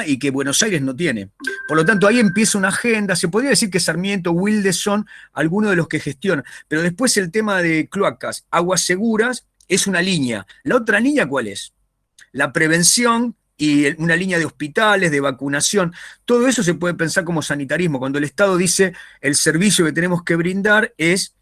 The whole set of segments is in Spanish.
y que Buenos Aires no tiene. Por lo tanto, ahí empieza una agenda. Se podría decir que Sarmiento, Wilde son algunos de los que gestionan. Pero después el tema de cloacas, aguas seguras, es una línea. ¿La otra línea cuál es? La prevención y una línea de hospitales, de vacunación. Todo eso se puede pensar como sanitarismo. Cuando el Estado dice el servicio que tenemos que brindar es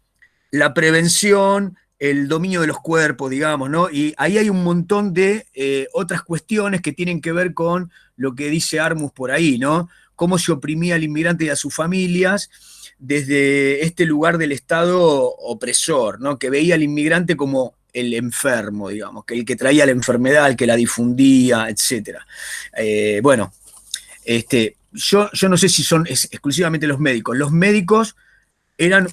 la prevención, el dominio de los cuerpos, digamos, ¿no? Y ahí hay un montón de otras cuestiones que tienen que ver con lo que dice Armus por ahí, ¿no? Cómo se oprimía al inmigrante y a sus familias desde este lugar del Estado opresor, ¿no? Que veía al inmigrante como el enfermo, digamos, que el que traía la enfermedad, el que la difundía, etc. Bueno, yo no sé si son exclusivamente los médicos. Los médicos eran,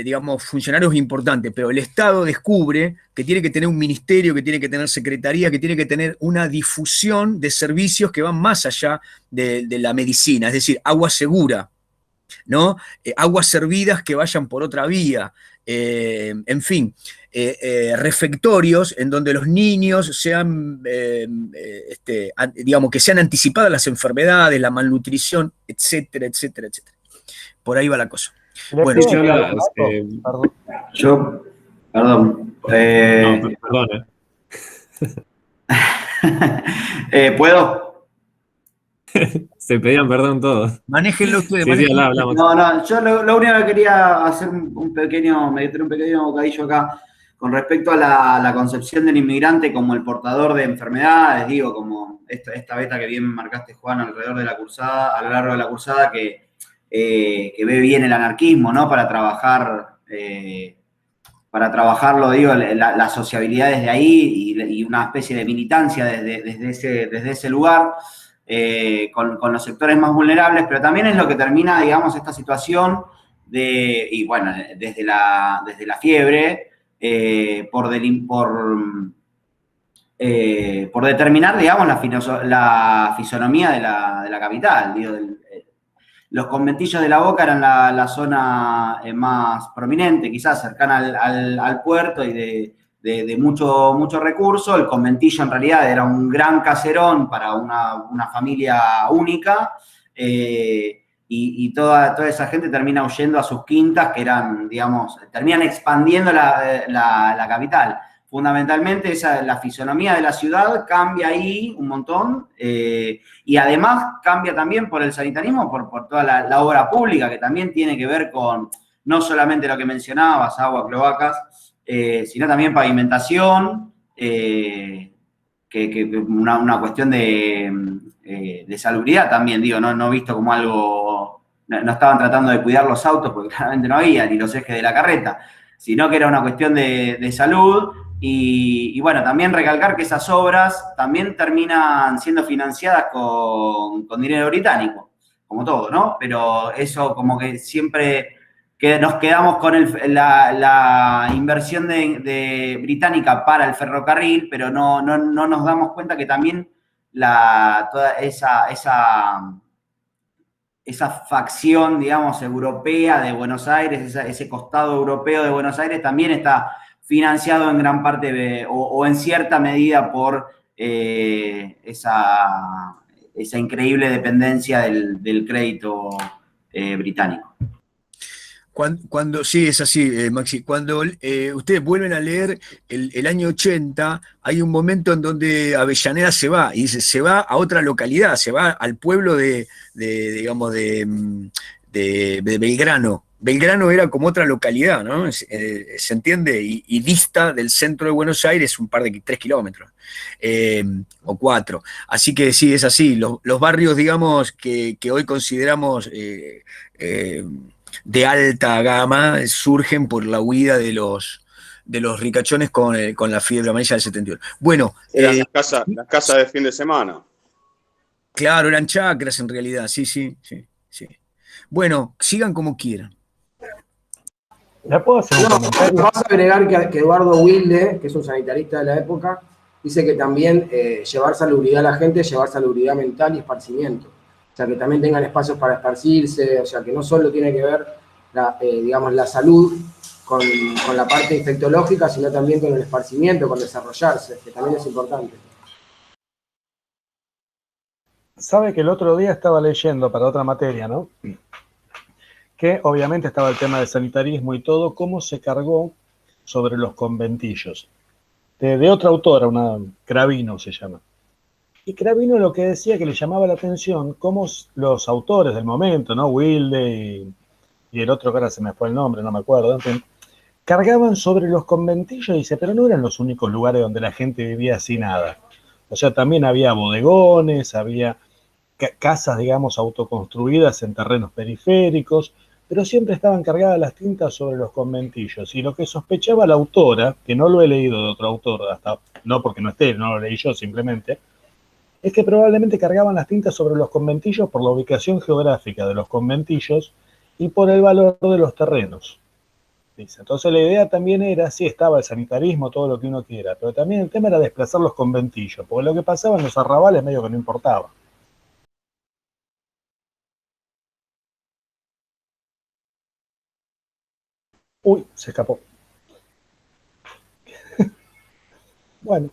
digamos, funcionarios importantes, pero el Estado descubre que tiene que tener un ministerio, que tiene que tener secretaría, que tiene que tener una difusión de servicios que van más allá de la medicina, es decir, agua segura, ¿no? Aguas servidas que vayan por otra vía, en fin, refectorios en donde los niños sean, digamos, que sean anticipadas las enfermedades, la malnutrición, etcétera, etcétera, etcétera. Por ahí va la cosa. Bueno, perdón. No, perdón. ¿Puedo? Se pedían perdón todos. Manéjenlo ustedes. Sí, hablamos. No, yo lo único que quería hacer meter un pequeño bocadillo acá con respecto a la concepción del inmigrante como el portador de enfermedades, digo, como esta beta que bien marcaste, Juan, alrededor de la cursada, a lo largo de la cursada, que ve bien el anarquismo, ¿no? Para trabajarlo, digo, la sociabilidad desde ahí y una especie de militancia desde ese lugar. Con los sectores más vulnerables, pero también es lo que termina, digamos, esta situación y bueno, desde la fiebre, por determinar, digamos, la fisonomía de la capital. Digo, los conventillos de La Boca eran la zona más prominente, quizás cercana al puerto y de mucho recurso. El conventillo en realidad era un gran caserón para una familia única, y toda esa gente termina huyendo a sus quintas, que eran, digamos, terminan expandiendo la capital. Fundamentalmente la fisonomía de la ciudad cambia ahí un montón, y además cambia también por el sanitarismo, por toda la obra pública, que también tiene que ver con no solamente lo que mencionabas, agua, cloacas, sino también pavimentación, que una cuestión de salubridad también, digo, no visto como algo, no estaban tratando de cuidar los autos porque claramente no había, ni los ejes de la carreta, sino que era una cuestión de salud. Y bueno, también recalcar que esas obras también terminan siendo financiadas con dinero británico, como todo, ¿no? Pero eso como que siempre que nos quedamos con la inversión de británica para el ferrocarril, pero no nos damos cuenta que también toda esa facción, digamos, europea de Buenos Aires, ese costado europeo de Buenos Aires también está financiado en gran parte o en cierta medida por esa increíble dependencia del crédito británico. Sí, es así, Maxi. Cuando ustedes vuelven a leer el año 80, hay un momento en donde Avellaneda se va, y dice, se va a otra localidad, se va al pueblo digamos, de Belgrano. Belgrano era como otra localidad, ¿no? ¿Se entiende? Y dista del centro de Buenos Aires un par de 3 kilómetros, o 4. Así que sí, es así. Los barrios, digamos, que hoy consideramos de alta gama surgen por la huida de los ricachones con la fiebre amarilla del 71. Bueno. Eran las casas de fin de semana. Claro, eran chacras en realidad, sí. Bueno, sigan como quieran. ¿Le puedo hacer un comentario? Vas a agregar que Eduardo Wilde, que es un sanitarista de la época, dice que también llevar salubridad a la gente, llevar salubridad mental y esparcimiento. O sea, que también tengan espacios para esparcirse, o sea, que no solo tiene que ver, digamos, la salud con la parte infectológica, sino también con el esparcimiento, con desarrollarse, que también es importante. Sabe que el otro día estaba leyendo para otra materia, ¿no? Que obviamente estaba el tema del sanitarismo y todo, cómo se cargó sobre los conventillos. De otra autora, una Cravino se llama. Y Cravino lo que decía que le llamaba la atención, cómo los autores del momento, ¿no? Wilde y el otro que ahora se me fue el nombre, no me acuerdo, en fin, cargaban sobre los conventillos, dice, pero no eran los únicos lugares donde la gente vivía sin nada. O sea, también había bodegones, había casas, digamos, autoconstruidas en terrenos periféricos, pero siempre estaban cargadas las tintas sobre los conventillos. Y lo que sospechaba la autora, que no lo he leído de otro autor, hasta no porque no esté, no lo leí yo simplemente, es que probablemente cargaban las tintas sobre los conventillos por la ubicación geográfica de los conventillos y por el valor de los terrenos. Dice. Entonces la idea también era, sí, estaba el sanitarismo, todo lo que uno quiera, pero también el tema era desplazar los conventillos, porque lo que pasaba en los arrabales medio que no importaba. Uy, se escapó. Bueno.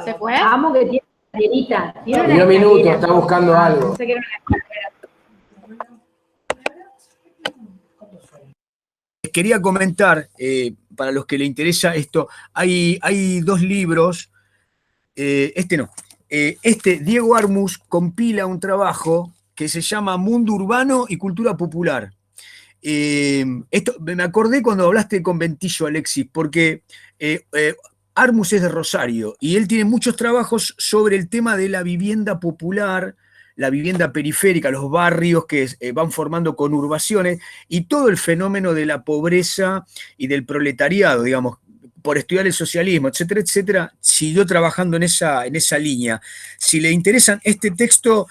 ¿Se fue? Amo que tiene una escalerita. Tiene una Dio minuto, escalera. está buscando algo. Pensé que era una escalera. Quería comentar, para los que le interesa esto, hay 2 libros, Diego Armus compila un trabajo que se llama Mundo Urbano y Cultura Popular. Esto, me acordé cuando hablaste de conventillo, Alexis, porque Armus es de Rosario y él tiene muchos trabajos sobre el tema de la vivienda popular, la vivienda periférica, los barrios que van formando conurbaciones y todo el fenómeno de la pobreza y del proletariado, digamos, por estudiar el socialismo, etcétera, etcétera, siguió trabajando en esa línea. Si le interesan, este texto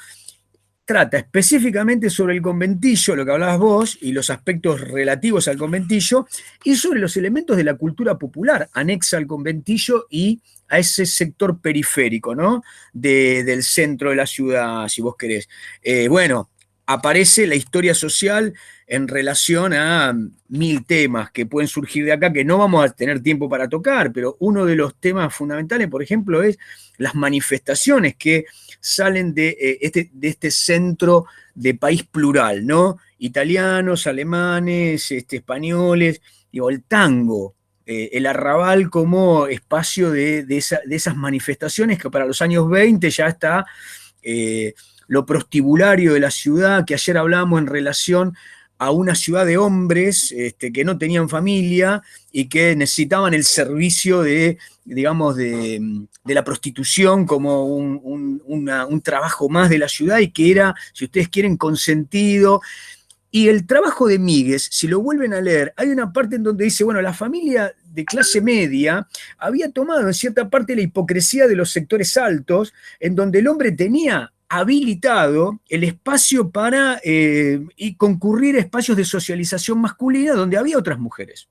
trata específicamente sobre el conventillo, lo que hablabas vos, y los aspectos relativos al conventillo, y sobre los elementos de la cultura popular anexa al conventillo y a ese sector periférico, ¿no? Del centro de la ciudad, si vos querés. Bueno, aparece la historia social en relación a 1000 temas que pueden surgir de acá, que no vamos a tener tiempo para tocar, pero uno de los temas fundamentales, por ejemplo, es las manifestaciones que salen de este centro de país plural, ¿no? Italianos, alemanes, españoles, digo, el tango, el arrabal como espacio de esas manifestaciones que para los años 20 ya está lo prostibulario de la ciudad, que ayer hablábamos en relación a una ciudad de hombres que no tenían familia y que necesitaban el servicio de, digamos, de la prostitución como un trabajo más de la ciudad y que era, si ustedes quieren, consentido. Y el trabajo de Míguez, si lo vuelven a leer, hay una parte en donde dice, bueno, la familia de clase media había tomado en cierta parte la hipocresía de los sectores altos, en donde el hombre tenía habilitado el espacio para y concurrir a espacios de socialización masculina donde había otras mujeres.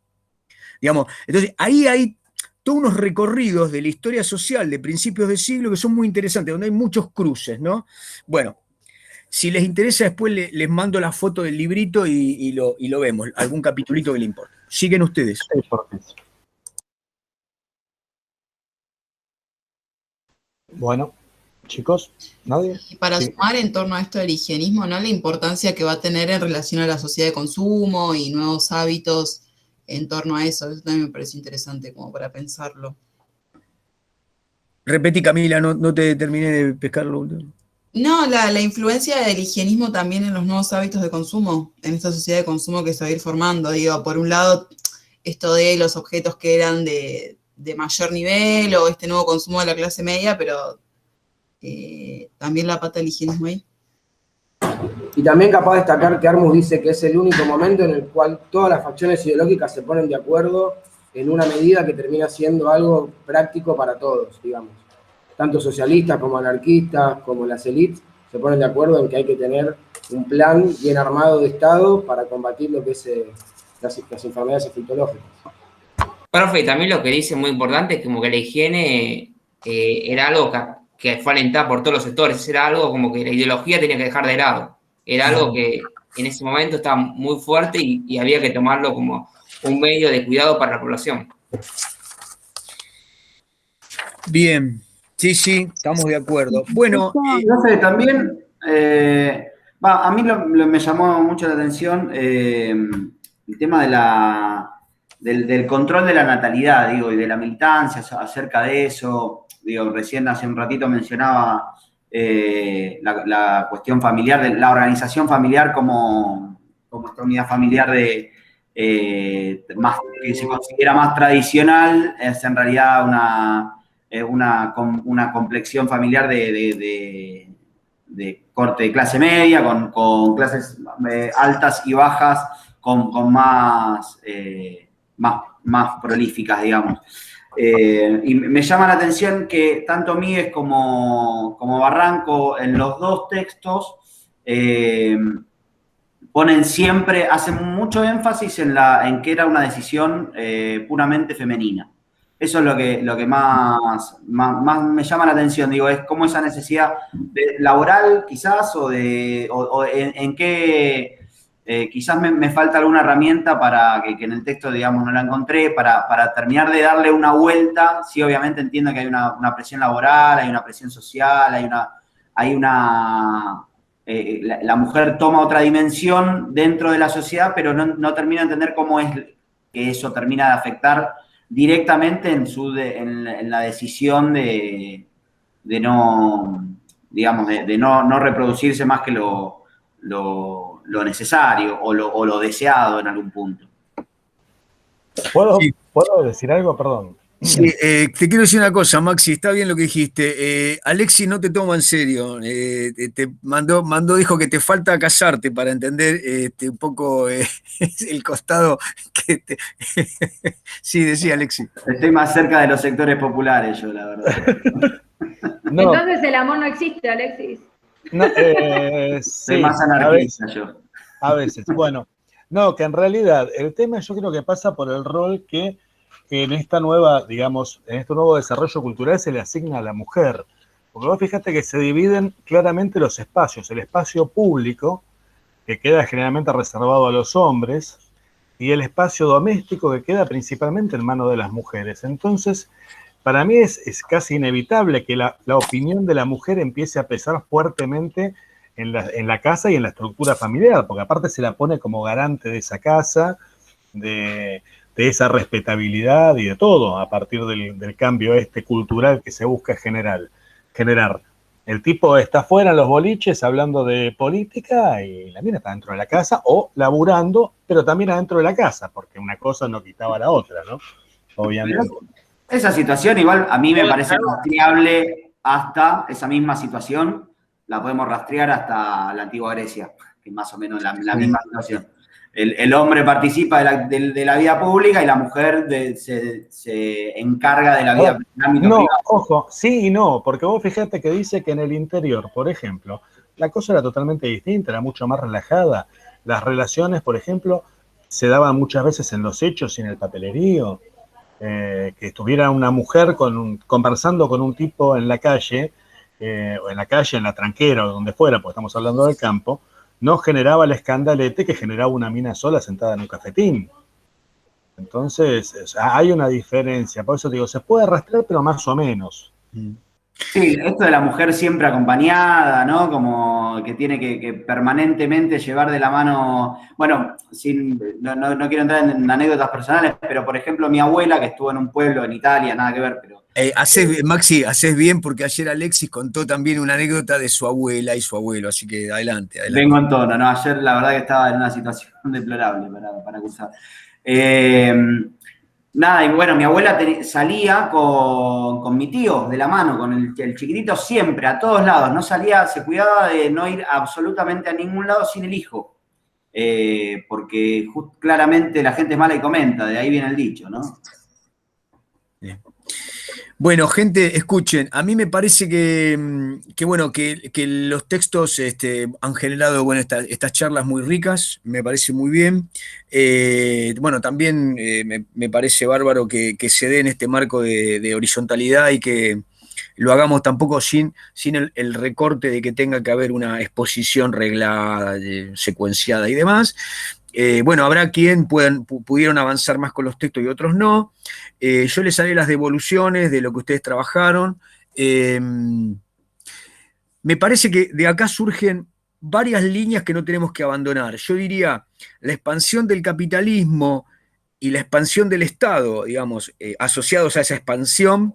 Digamos, entonces ahí hay todos unos recorridos de la historia social de principios de siglo que son muy interesantes, donde hay muchos cruces, ¿no? Bueno, si les interesa, después les mando la foto del librito y lo vemos, algún capitulito que le importe. Siguen ustedes. Sí, por eso. Bueno, chicos, ¿nadie? Y para Sí. sumar en torno a esto del higienismo, ¿no? La importancia que va a tener en relación a la sociedad de consumo y nuevos hábitos en torno a eso. Eso también me parece interesante como para pensarlo. Repetí, Camila, no te terminé de pescarlo. No, la influencia del higienismo también en los nuevos hábitos de consumo, en esta sociedad de consumo que se va a ir formando. Digo, por un lado, esto de los objetos que eran de mayor nivel o este nuevo consumo de la clase media, pero también la pata del higienismo ahí. Y también capaz de destacar que Armus dice que es el único momento en el cual todas las facciones ideológicas se ponen de acuerdo en una medida que termina siendo algo práctico para todos, digamos. Tanto socialistas como anarquistas, como las élites, se ponen de acuerdo en que hay que tener un plan bien armado de Estado para combatir lo que es las enfermedades fitológicas. Profe, también lo que dice muy importante es como que la higiene era algo que fue alentada por todos los sectores, era algo como que la ideología tenía que dejar de lado, era algo que en ese momento estaba muy fuerte y había que tomarlo como un medio de cuidado para la población. Bien, Sí, sí, estamos de acuerdo. Bueno, No sé, también, a mí me llamó mucho la atención el tema del control de la natalidad, digo, y de la militancia acerca de eso. Digo, recién hace un ratito mencionaba la cuestión familiar, de la organización familiar como esta unidad familiar que se considera más tradicional, es en realidad una complexión familiar de corte de clase media, con clases altas y bajas, con más prolíficas, digamos. Y me llama la atención que tanto Míguez como Barranco en los dos textos hacen mucho énfasis en que era una decisión puramente femenina. Eso es lo que más me llama la atención, digo, es cómo esa necesidad laboral quizás o en qué quizás me falta alguna herramienta para que en el texto, digamos, no la encontré, para terminar de darle una vuelta. Sí, obviamente entiendo que hay una presión laboral, hay una presión social, la mujer toma otra dimensión dentro de la sociedad, pero no termina de entender cómo es que eso termina de afectar directamente en la decisión de no, digamos, de no reproducirse más que lo necesario o lo deseado en algún punto. Sí. ¿Puedo decir algo? Perdón. Sí, te quiero decir una cosa, Maxi, está bien lo que dijiste. Alexis no te toma en serio. Te dijo que te falta casarte para entender un poco el costado que te... Sí, decía Alexis. Estoy más cerca de los sectores populares yo, la verdad. No, Entonces el amor no existe, Alexis. no, Soy sí, más anarquista yo. a veces. Bueno, no, que en realidad el tema yo creo que pasa por el rol que en esta nueva, digamos, en este nuevo desarrollo cultural se le asigna a la mujer. Porque vos fíjate que se dividen claramente los espacios. El espacio público, que queda generalmente reservado a los hombres, y el espacio doméstico, que queda principalmente en manos de las mujeres. Entonces, para mí es casi inevitable que la opinión de la mujer empiece a pesar fuertemente en la casa y en la estructura familiar, porque aparte se la pone como garante de esa casa, de esa respetabilidad y de todo, a partir del cambio cultural que se busca generar. El tipo está fuera en los boliches hablando de política y la mina está dentro de la casa o laburando, pero también adentro de la casa, porque una cosa no quitaba la otra, ¿no? Obviamente. Esa situación igual a mí me parece rastreable hasta esa misma situación, la podemos rastrear hasta la antigua Grecia, que es más o menos la misma situación. El hombre participa de la vida pública y la mujer se encarga de la vida del ámbito no, privado. ojo, sí y no, porque vos fíjate que dice que en el interior, por ejemplo, la cosa era totalmente distinta, era mucho más relajada. Las relaciones, por ejemplo, se daban muchas veces en los hechos y en el papelerío. Que estuviera una mujer conversando con un tipo en la calle, o en la tranquera, o donde fuera, porque estamos hablando del campo, no generaba el escandalete que generaba una mina sola sentada en un cafetín. Entonces, hay una diferencia. Por eso digo, se puede rastrear, pero más o menos. Sí, esto de la mujer siempre acompañada, ¿no? Como que tiene que permanentemente llevar de la mano. Bueno, no quiero entrar en anécdotas personales, pero por ejemplo, mi abuela, que estuvo en un pueblo en Italia, nada que ver, pero. Maxi, haces bien porque ayer Alexis contó también una anécdota de su abuela y su abuelo, así que adelante. Vengo en tono, ¿no? Ayer la verdad que estaba en una situación deplorable para acusar. Nada, y bueno, mi abuela salía con mi tío de la mano, con el chiquitito siempre, a todos lados. No salía, se cuidaba de no ir absolutamente a ningún lado sin el hijo. Porque claramente la gente es mala y comenta, de ahí viene el dicho, ¿no? Bien. Bueno, gente, escuchen, a mí me parece que los textos han generado estas charlas muy ricas, me parece muy bien. También me parece bárbaro que se dé en este marco de horizontalidad y que lo hagamos tampoco sin el recorte de que tenga que haber una exposición reglada, secuenciada y demás. Habrá quien pudieron avanzar más con los textos y otros no. Yo les haré las devoluciones de lo que ustedes trabajaron. Me parece que de acá surgen varias líneas que no tenemos que abandonar. Yo diría, la expansión del capitalismo y la expansión del Estado, digamos, asociados a esa expansión,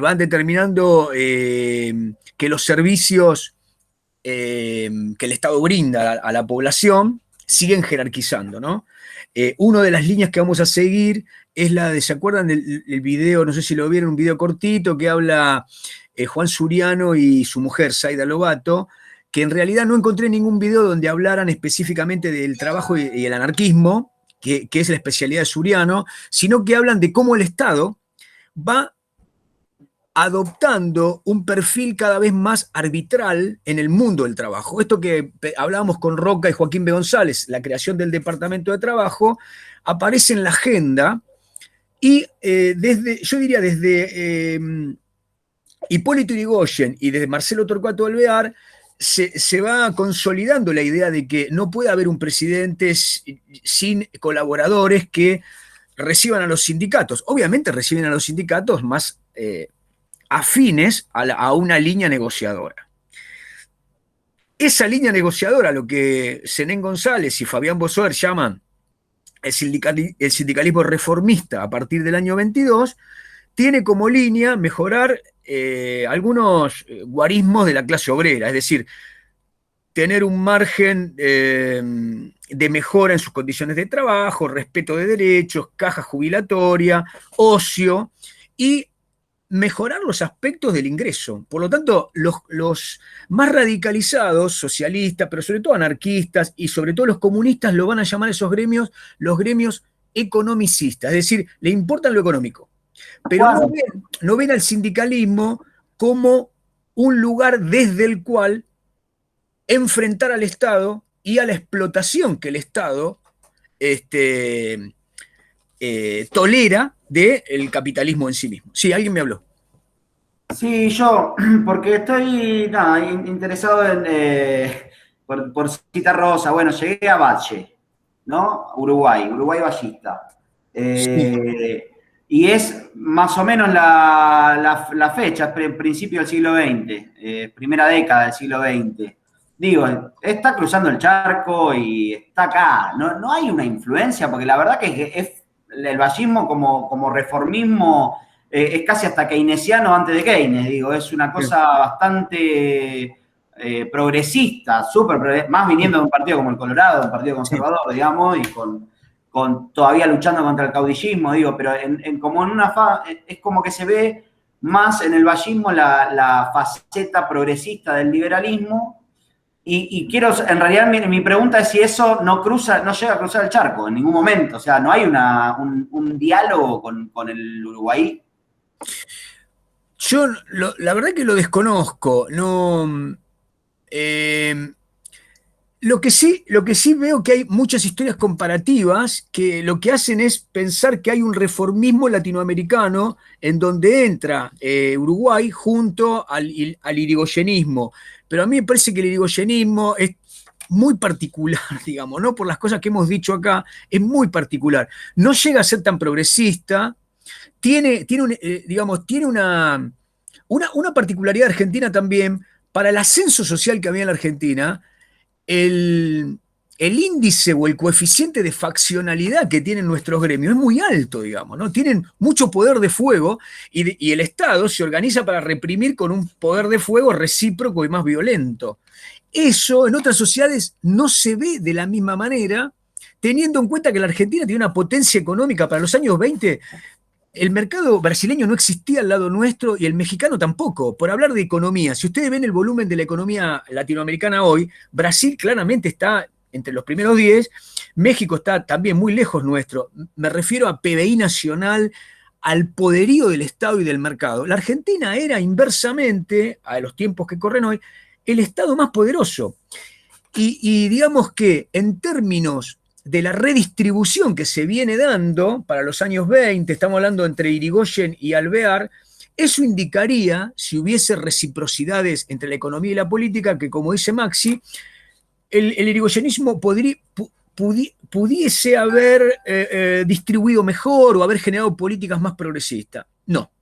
van determinando que los servicios que el Estado brinda a la población siguen jerarquizando, ¿no? Una de las líneas que vamos a seguir es la de, ¿se acuerdan del video? No sé si lo vieron, un video cortito que habla Juan Suriano y su mujer, Zaida Lobato, que en realidad no encontré ningún video donde hablaran específicamente del trabajo y el anarquismo, que es la especialidad de Suriano, sino que hablan de cómo el Estado va adoptando un perfil cada vez más arbitral en el mundo del trabajo. Esto que hablábamos con Roca y Joaquín B. González, la creación del Departamento de Trabajo, aparece en la agenda y yo diría desde Hipólito Yrigoyen y desde Marcelo Torcuato Alvear se va consolidando la idea de que no puede haber un presidente sin colaboradores que reciban a los sindicatos. Obviamente reciben a los sindicatos más afines a una línea negociadora. Esa línea negociadora, lo que Zenén González y Fabián Bosover llaman el sindicalismo reformista a partir del año 22, tiene como línea mejorar algunos guarismos de la clase obrera, es decir, tener un margen de mejora en sus condiciones de trabajo, respeto de derechos, caja jubilatoria, ocio y mejorar los aspectos del ingreso. Por lo tanto, los más radicalizados, socialistas, pero sobre todo anarquistas y sobre todo los comunistas lo van a llamar esos gremios los gremios economicistas, es decir, le importan lo económico. Pero no ven al sindicalismo como un lugar desde el cual enfrentar al Estado y a la explotación que el Estado tolera del capitalismo en sí mismo. Sí, alguien me habló. Sí, yo, porque estoy interesado en, por citar Rosa, bueno, llegué a Bache, ¿no? Uruguay ballista. Sí. Y es más o menos la fecha, principio del siglo XX, primera década del siglo XX. Digo, está cruzando el charco y está acá. No hay una influencia, porque la verdad que es el vallismo como reformismo es casi hasta keynesiano antes de Keynes. Digo, es una cosa bastante progresista, más viniendo de un partido como el Colorado, un partido conservador, digamos, y con todavía luchando contra el caudillismo, digo, pero como en es como que se ve más en el vallismo la faceta progresista del liberalismo. Y quiero, en realidad, mi pregunta es si eso no llega a cruzar el charco en ningún momento. O sea, ¿no hay un diálogo con el Uruguay? Yo la verdad que lo desconozco. No, lo que sí veo que hay muchas historias comparativas que lo que hacen es pensar que hay un reformismo latinoamericano en donde entra Uruguay junto al irigoyenismo. Pero a mí me parece que el irigoyenismo es muy particular, digamos, ¿no? Por las cosas que hemos dicho acá, es muy particular. No llega a ser tan progresista, tiene una particularidad argentina también. Para el ascenso social que había en la Argentina, el índice o el coeficiente de faccionalidad que tienen nuestros gremios es muy alto, digamos, ¿no? Tienen mucho poder de fuego y el Estado se organiza para reprimir con un poder de fuego recíproco y más violento. Eso en otras sociedades no se ve de la misma manera, teniendo en cuenta que la Argentina tiene una potencia económica para los años 20. El mercado brasileño no existía al lado nuestro y el mexicano tampoco. Por hablar de economía, si ustedes ven el volumen de la economía latinoamericana hoy, Brasil claramente está entre los primeros 10, México está también muy lejos nuestro. Me refiero a PBI nacional, al poderío del Estado y del mercado. La Argentina era inversamente, a los tiempos que corren hoy, el Estado más poderoso. Y digamos que en términos de la redistribución que se viene dando para los años 20, estamos hablando entre Irigoyen y Alvear, eso indicaría, si hubiese reciprocidades entre la economía y la política, que como dice Maxi, el irigoyenismo pudiese haber distribuido mejor o haber generado políticas más progresistas. No.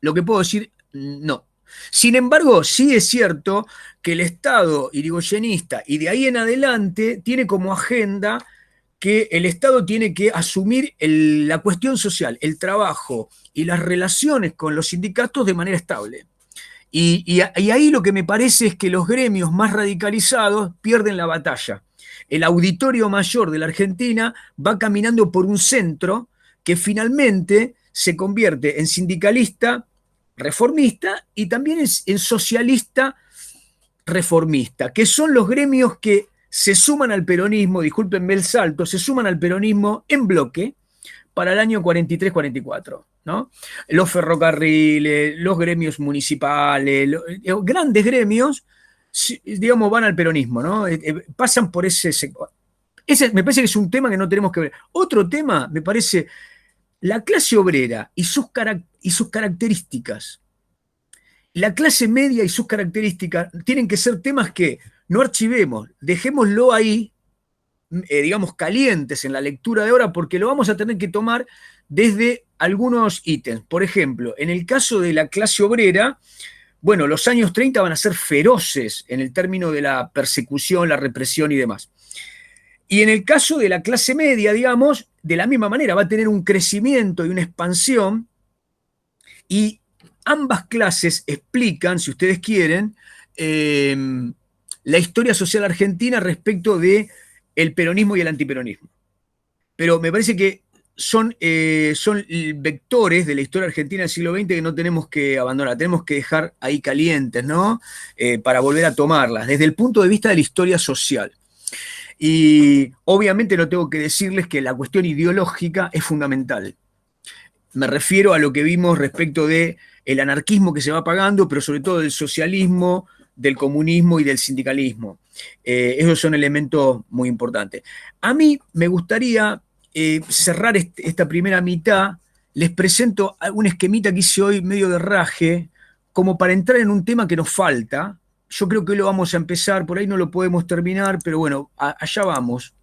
Lo que puedo decir No. Sin embargo, sí es cierto que el Estado irigoyenista y de ahí en adelante tiene como agenda que el Estado tiene que asumir la cuestión social, el trabajo y las relaciones con los sindicatos de manera estable. Y ahí lo que me parece es que los gremios más radicalizados pierden la batalla. El auditorio mayor de la Argentina va caminando por un centro que finalmente se convierte en sindicalista reformista y también en socialista reformista, que son los gremios que se suman al peronismo, discúlpenme el salto, se suman al peronismo en bloque para el año 43-44, ¿no? Los ferrocarriles, los gremios municipales, los grandes gremios, digamos, van al peronismo, ¿no? Pasan por ese sector. Ese me parece que es un tema que no tenemos que ver. Otro tema, me parece, la clase obrera y sus características. La clase media y sus características tienen que ser temas que no archivemos, dejémoslo ahí, digamos, calientes en la lectura de ahora, porque lo vamos a tener que tomar desde algunos ítems. Por ejemplo, en el caso de la clase obrera, bueno, los años 30 van a ser feroces en el término de la persecución, la represión y demás. Y en el caso de la clase media, digamos, de la misma manera, va a tener un crecimiento y una expansión, y ambas clases explican, si ustedes quieren, la historia social argentina respecto de el peronismo y el antiperonismo. Pero me parece que son vectores de la historia argentina del siglo XX que no tenemos que abandonar, tenemos que dejar ahí calientes, ¿no? Para volver a tomarlas, desde el punto de vista de la historia social. Y obviamente no tengo que decirles que la cuestión ideológica es fundamental. Me refiero a lo que vimos respecto del anarquismo que se va apagando, pero sobre todo del socialismo, del comunismo y del sindicalismo. Esos son elementos muy importantes. A mí me gustaría cerrar esta primera mitad. Les presento un esquemita que hice hoy medio de raje, como para entrar en un tema que nos falta. Yo creo que hoy lo vamos a empezar, por ahí no lo podemos terminar, pero bueno, allá vamos.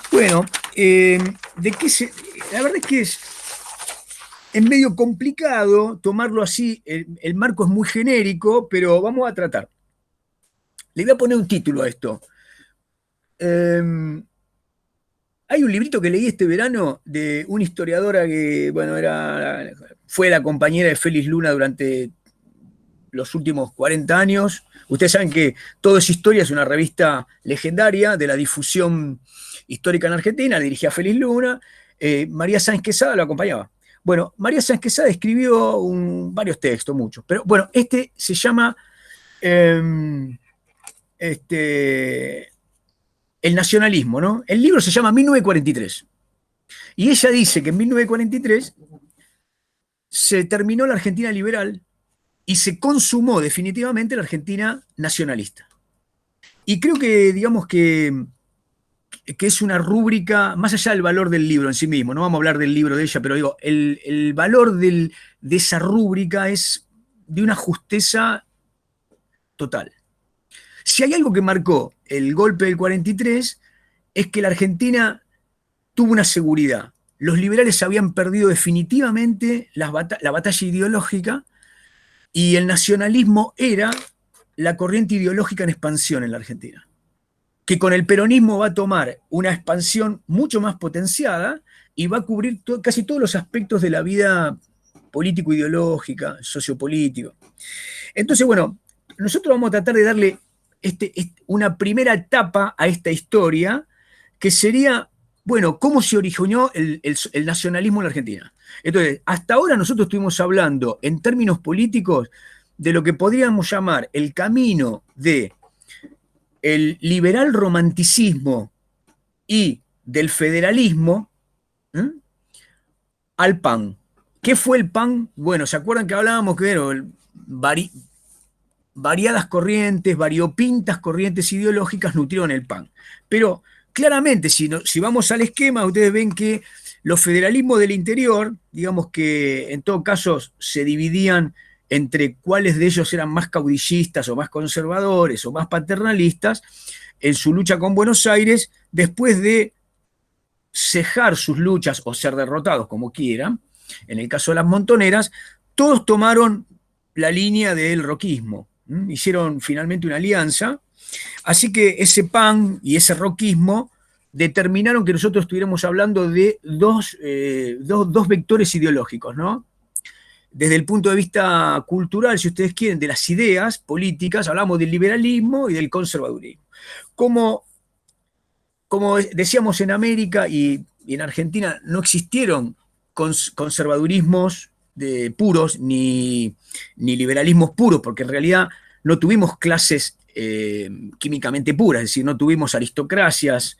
Bueno, la verdad es que es medio complicado tomarlo así, el marco es muy genérico, pero vamos a tratar. Le voy a poner un título a esto. Hay un librito que leí este verano de una historiadora que, bueno, fue la compañera de Félix Luna durante los últimos 40 años. Ustedes saben que Todo es Historia es una revista legendaria de la difusión histórica en Argentina, la dirigía Félix Luna, María Sáenz Quesada lo acompañaba. Bueno, María Sáenz Quesada escribió varios textos, muchos, pero bueno, este se llama El nacionalismo, ¿no? El libro se llama 1943. Y ella dice que en 1943 se terminó la Argentina liberal y se consumó definitivamente la Argentina nacionalista. Y creo que, digamos que es una rúbrica, más allá del valor del libro en sí mismo, no vamos a hablar del libro de ella, pero digo, el valor de esa rúbrica es de una justeza total. Si hay algo que marcó el golpe del 43, es que la Argentina tuvo una seguridad. Los liberales habían perdido definitivamente la batalla ideológica y el nacionalismo era la corriente ideológica en expansión en la Argentina, que con el peronismo va a tomar una expansión mucho más potenciada y va a cubrir casi todos los aspectos de la vida político-ideológica, sociopolítica. Entonces, bueno, nosotros vamos a tratar de darle una primera etapa a esta historia, que sería, bueno, cómo se originó el nacionalismo en la Argentina. Entonces, hasta ahora nosotros estuvimos hablando en términos políticos de lo que podríamos llamar el camino de el liberal romanticismo y del federalismo al PAN. ¿Qué fue el PAN? Bueno, ¿se acuerdan que hablábamos que era variadas corrientes, variopintas corrientes ideológicas nutrieron el PAN? Pero claramente, si vamos al esquema, ustedes ven que los federalismos del interior, digamos que en todo caso se dividían entre cuáles de ellos eran más caudillistas o más conservadores o más paternalistas en su lucha con Buenos Aires, después de cejar sus luchas o ser derrotados, como quieran. En el caso de las Montoneras, todos tomaron la línea del roquismo, hicieron finalmente una alianza, así que ese PAN y ese roquismo determinaron que nosotros estuviéramos hablando de dos vectores ideológicos, ¿no? Desde el punto de vista cultural, si ustedes quieren, de las ideas políticas, hablamos del liberalismo y del conservadurismo. Como decíamos, en América y en Argentina no existieron conservadurismos puros ni liberalismos puros, porque en realidad no tuvimos clases químicamente puras, es decir, no tuvimos aristocracias,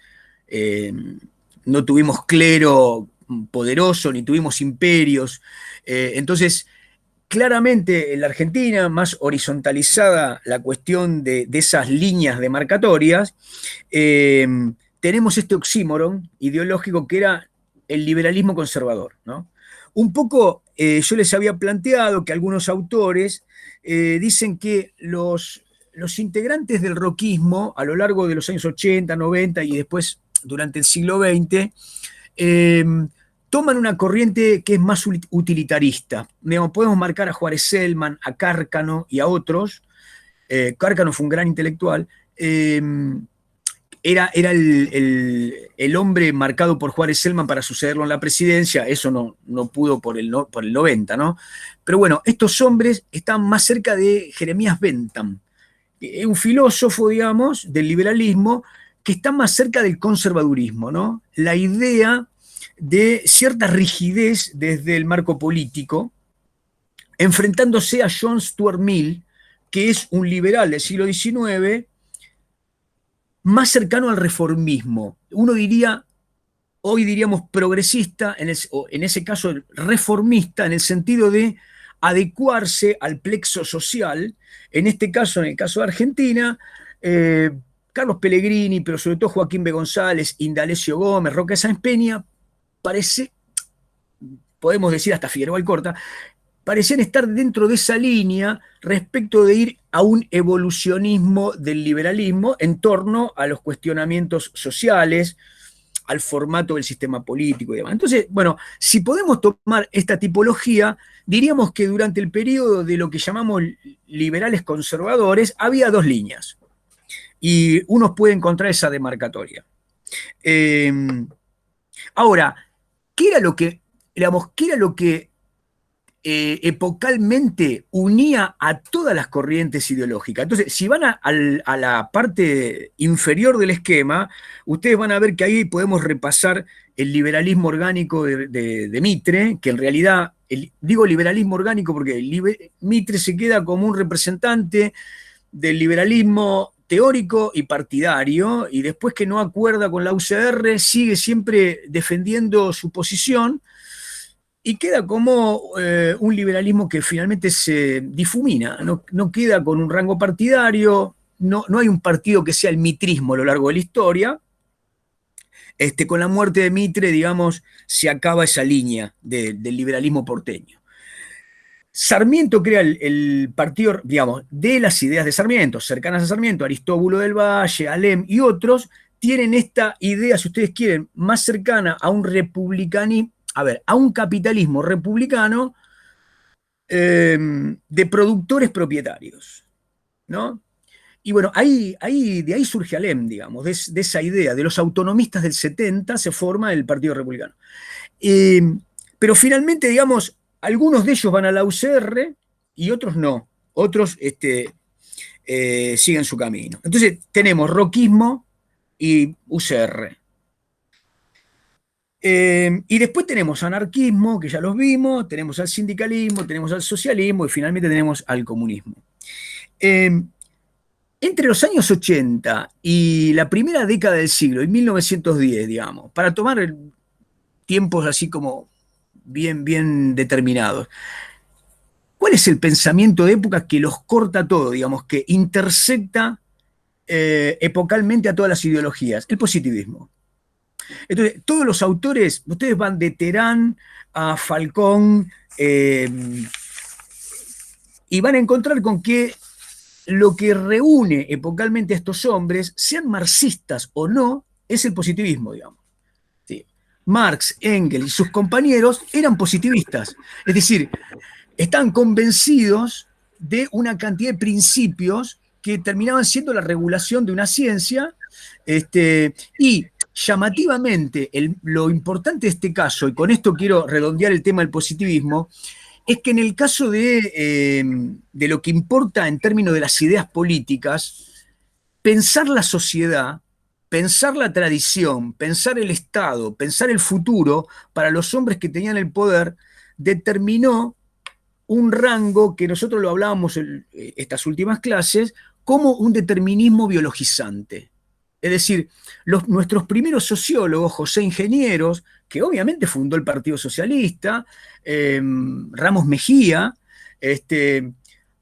no tuvimos clero poderoso, ni tuvimos imperios. Entonces, claramente en la Argentina, más horizontalizada la cuestión de esas líneas demarcatorias, tenemos este oxímoron ideológico que era el liberalismo conservador, ¿no? Un poco, yo les había planteado que algunos autores dicen que los integrantes del roquismo a lo largo de los años 80, 90 y después durante el siglo XX, toman una corriente que es más utilitarista. Digamos, podemos marcar a Juárez Celman, a Cárcano y a otros. Cárcano fue un gran intelectual. Era el hombre marcado por Juárez Celman para sucederlo en la presidencia. Eso no pudo por el 90, ¿no? Pero bueno, estos hombres están más cerca de Jeremías Bentham, un filósofo, digamos, del liberalismo, que está más cerca del conservadurismo, ¿no? La idea de cierta rigidez desde el marco político, enfrentándose a John Stuart Mill, que es un liberal del siglo XIX, más cercano al reformismo. Uno diría, hoy diríamos progresista, en ese caso reformista, en el sentido de adecuarse al plexo social. En este caso, en el caso de Argentina, Carlos Pellegrini, pero sobre todo Joaquín B. González, Indalecio Gómez, Roca Sáenz Peña, podemos decir hasta Figueroa Alcorta, parecían estar dentro de esa línea respecto de ir a un evolucionismo del liberalismo en torno a los cuestionamientos sociales, al formato del sistema político y demás. Entonces, bueno, si podemos tomar esta tipología, diríamos que durante el periodo de lo que llamamos liberales conservadores había dos líneas, y uno puede encontrar esa demarcatoria. Ahora, ¿qué era lo que epocalmente unía a todas las corrientes ideológicas? Entonces, si van a la parte inferior del esquema, ustedes van a ver que ahí podemos repasar el liberalismo orgánico de Mitre, que en realidad, digo liberalismo orgánico porque Mitre se queda como un representante del liberalismo teórico y partidario, y después que no acuerda con la UCR, sigue siempre defendiendo su posición, y queda como un liberalismo que finalmente se difumina, no queda con un rango partidario, no hay un partido que sea el mitrismo a lo largo de la historia. Con la muerte de Mitre, digamos, se acaba esa línea del liberalismo porteño. Sarmiento crea el partido, digamos, de las ideas de Sarmiento, cercanas a Sarmiento, Aristóbulo del Valle, Alem y otros, tienen esta idea, si ustedes quieren, más cercana a un republicanismo, a un capitalismo republicano de productores propietarios, ¿no? Y bueno, de ahí surge Alem, digamos, de esa idea, de los autonomistas del 70 se forma el Partido Republicano. Pero finalmente, digamos, algunos de ellos van a la UCR y otros no, otros siguen su camino. Entonces tenemos roquismo y UCR. Y después tenemos anarquismo, que ya los vimos, tenemos al sindicalismo, tenemos al socialismo y finalmente tenemos al comunismo. Entre los años 80 y la primera década del siglo, en 1910, digamos, para tomar tiempos así como bien determinados, ¿cuál es el pensamiento de época que los corta todo, digamos, que intersecta epocalmente a todas las ideologías? El positivismo. Entonces, todos los autores, ustedes van de Terán a Falcón, y van a encontrar con que lo que reúne epocalmente a estos hombres, sean marxistas o no, es el positivismo, digamos. Sí. Marx, Engels y sus compañeros eran positivistas, es decir, estaban convencidos de una cantidad de principios que terminaban siendo la regulación de una ciencia, y llamativamente, lo importante de este caso, y con esto quiero redondear el tema del positivismo, es que en el caso de lo que importa en términos de las ideas políticas, pensar la sociedad, pensar la tradición, pensar el Estado, pensar el futuro, para los hombres que tenían el poder, determinó un rango que nosotros lo hablábamos en estas últimas clases, como un determinismo biologizante. Es decir, nuestros primeros sociólogos, José Ingenieros, que obviamente fundó el Partido Socialista, Ramos Mejía,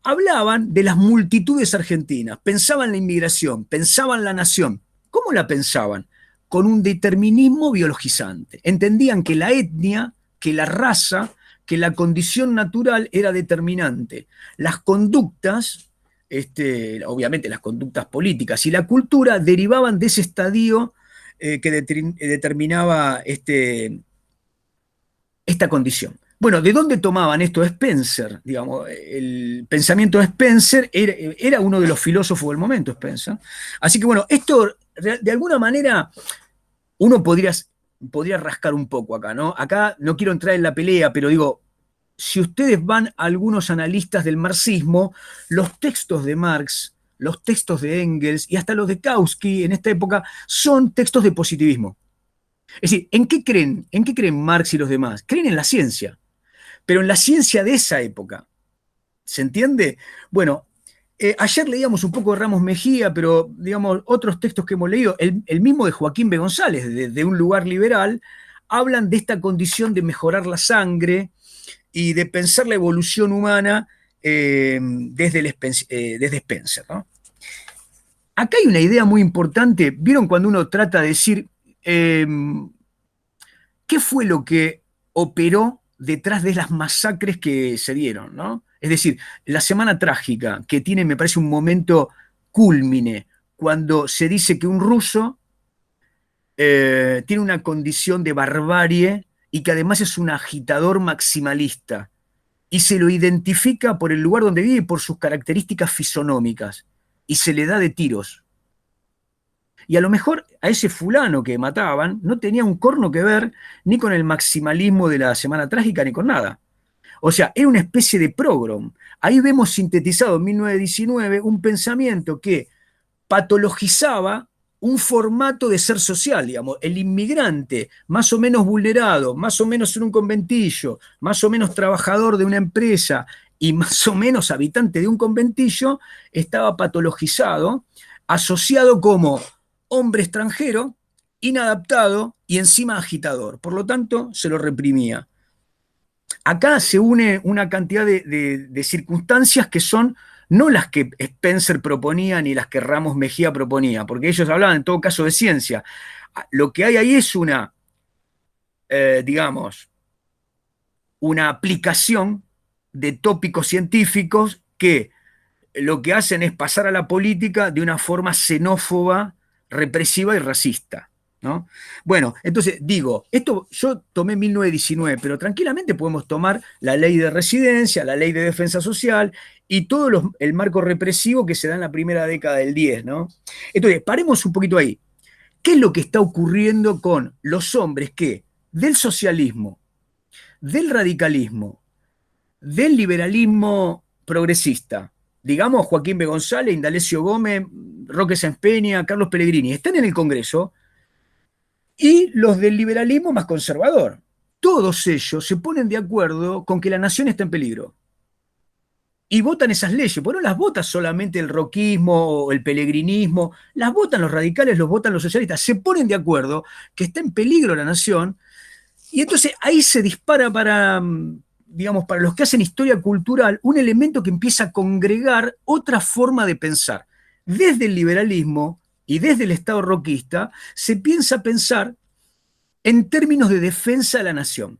hablaban de las multitudes argentinas, pensaban la inmigración, pensaban la nación. ¿Cómo la pensaban? Con un determinismo biologizante. Entendían que la etnia, que la raza, que la condición natural era determinante. Las conductas, obviamente las conductas políticas y la cultura derivaban de ese estadio que determinaba esta condición. Bueno, ¿de dónde tomaban esto? Spencer, digamos, el pensamiento de Spencer era uno de los filósofos del momento, Spencer. Así que bueno, esto de alguna manera uno podría rascar un poco acá, ¿no? Acá no quiero entrar en la pelea, pero digo, si ustedes van a algunos analistas del marxismo, los textos de Marx, los textos de Engels y hasta los de Kautsky en esta época son textos de positivismo. Es decir, ¿en qué creen? ¿En qué creen Marx y los demás? Creen en la ciencia, pero en la ciencia de esa época. ¿Se entiende? Bueno, ayer leíamos un poco de Ramos Mejía, pero digamos, otros textos que hemos leído, el mismo de Joaquín B. González, de Un lugar liberal, hablan de esta condición de mejorar la sangre y de pensar la evolución humana desde Spencer, ¿no? Acá hay una idea muy importante. ¿Vieron cuando uno trata de decir qué fue lo que operó detrás de las masacres que se dieron, ¿no? Es decir, la Semana Trágica, que tiene, me parece, un momento cúlmine, cuando se dice que un ruso tiene una condición de barbarie y que además es un agitador maximalista, y se lo identifica por el lugar donde vive y por sus características fisonómicas, y se le da de tiros. Y a lo mejor a ese fulano que mataban no tenía un corno que ver ni con el maximalismo de la Semana Trágica ni con nada. O sea, era una especie de pogrom. Ahí vemos sintetizado en 1919 un pensamiento que patologizaba un formato de ser social, digamos, el inmigrante más o menos vulnerado, más o menos en un conventillo, más o menos trabajador de una empresa y más o menos habitante de un conventillo, estaba patologizado, asociado como hombre extranjero, inadaptado y encima agitador. Por lo tanto, se lo reprimía. Acá se une una cantidad de circunstancias que son no las que Spencer proponía ni las que Ramos Mejía proponía, porque ellos hablaban en todo caso de ciencia. Lo que hay ahí es una, digamos, una aplicación de tópicos científicos que lo que hacen es pasar a la política de una forma xenófoba, represiva y racista, ¿no? Bueno, entonces digo, esto yo tomé 1919, pero tranquilamente podemos tomar la ley de residencia, la ley de defensa social y todo el marco represivo que se da en la primera década del 10, ¿no? Entonces, paremos un poquito ahí. ¿Qué es lo que está ocurriendo con los hombres que del socialismo, del radicalismo, del liberalismo progresista, digamos Joaquín B. González, Indalecio Gómez, Roque Sáenz Peña, Carlos Pellegrini, están en el Congreso, y los del liberalismo más conservador? Todos ellos se ponen de acuerdo con que la nación está en peligro. Y votan esas leyes, pero no las vota solamente el roquismo o el pelegrinismo, las votan los radicales, los votan los socialistas, se ponen de acuerdo que está en peligro la nación, y entonces ahí se dispara para, digamos, para los que hacen historia cultural, un elemento que empieza a congregar otra forma de pensar. Desde el liberalismo y desde el Estado roquista se piensa pensar en términos de defensa de la nación.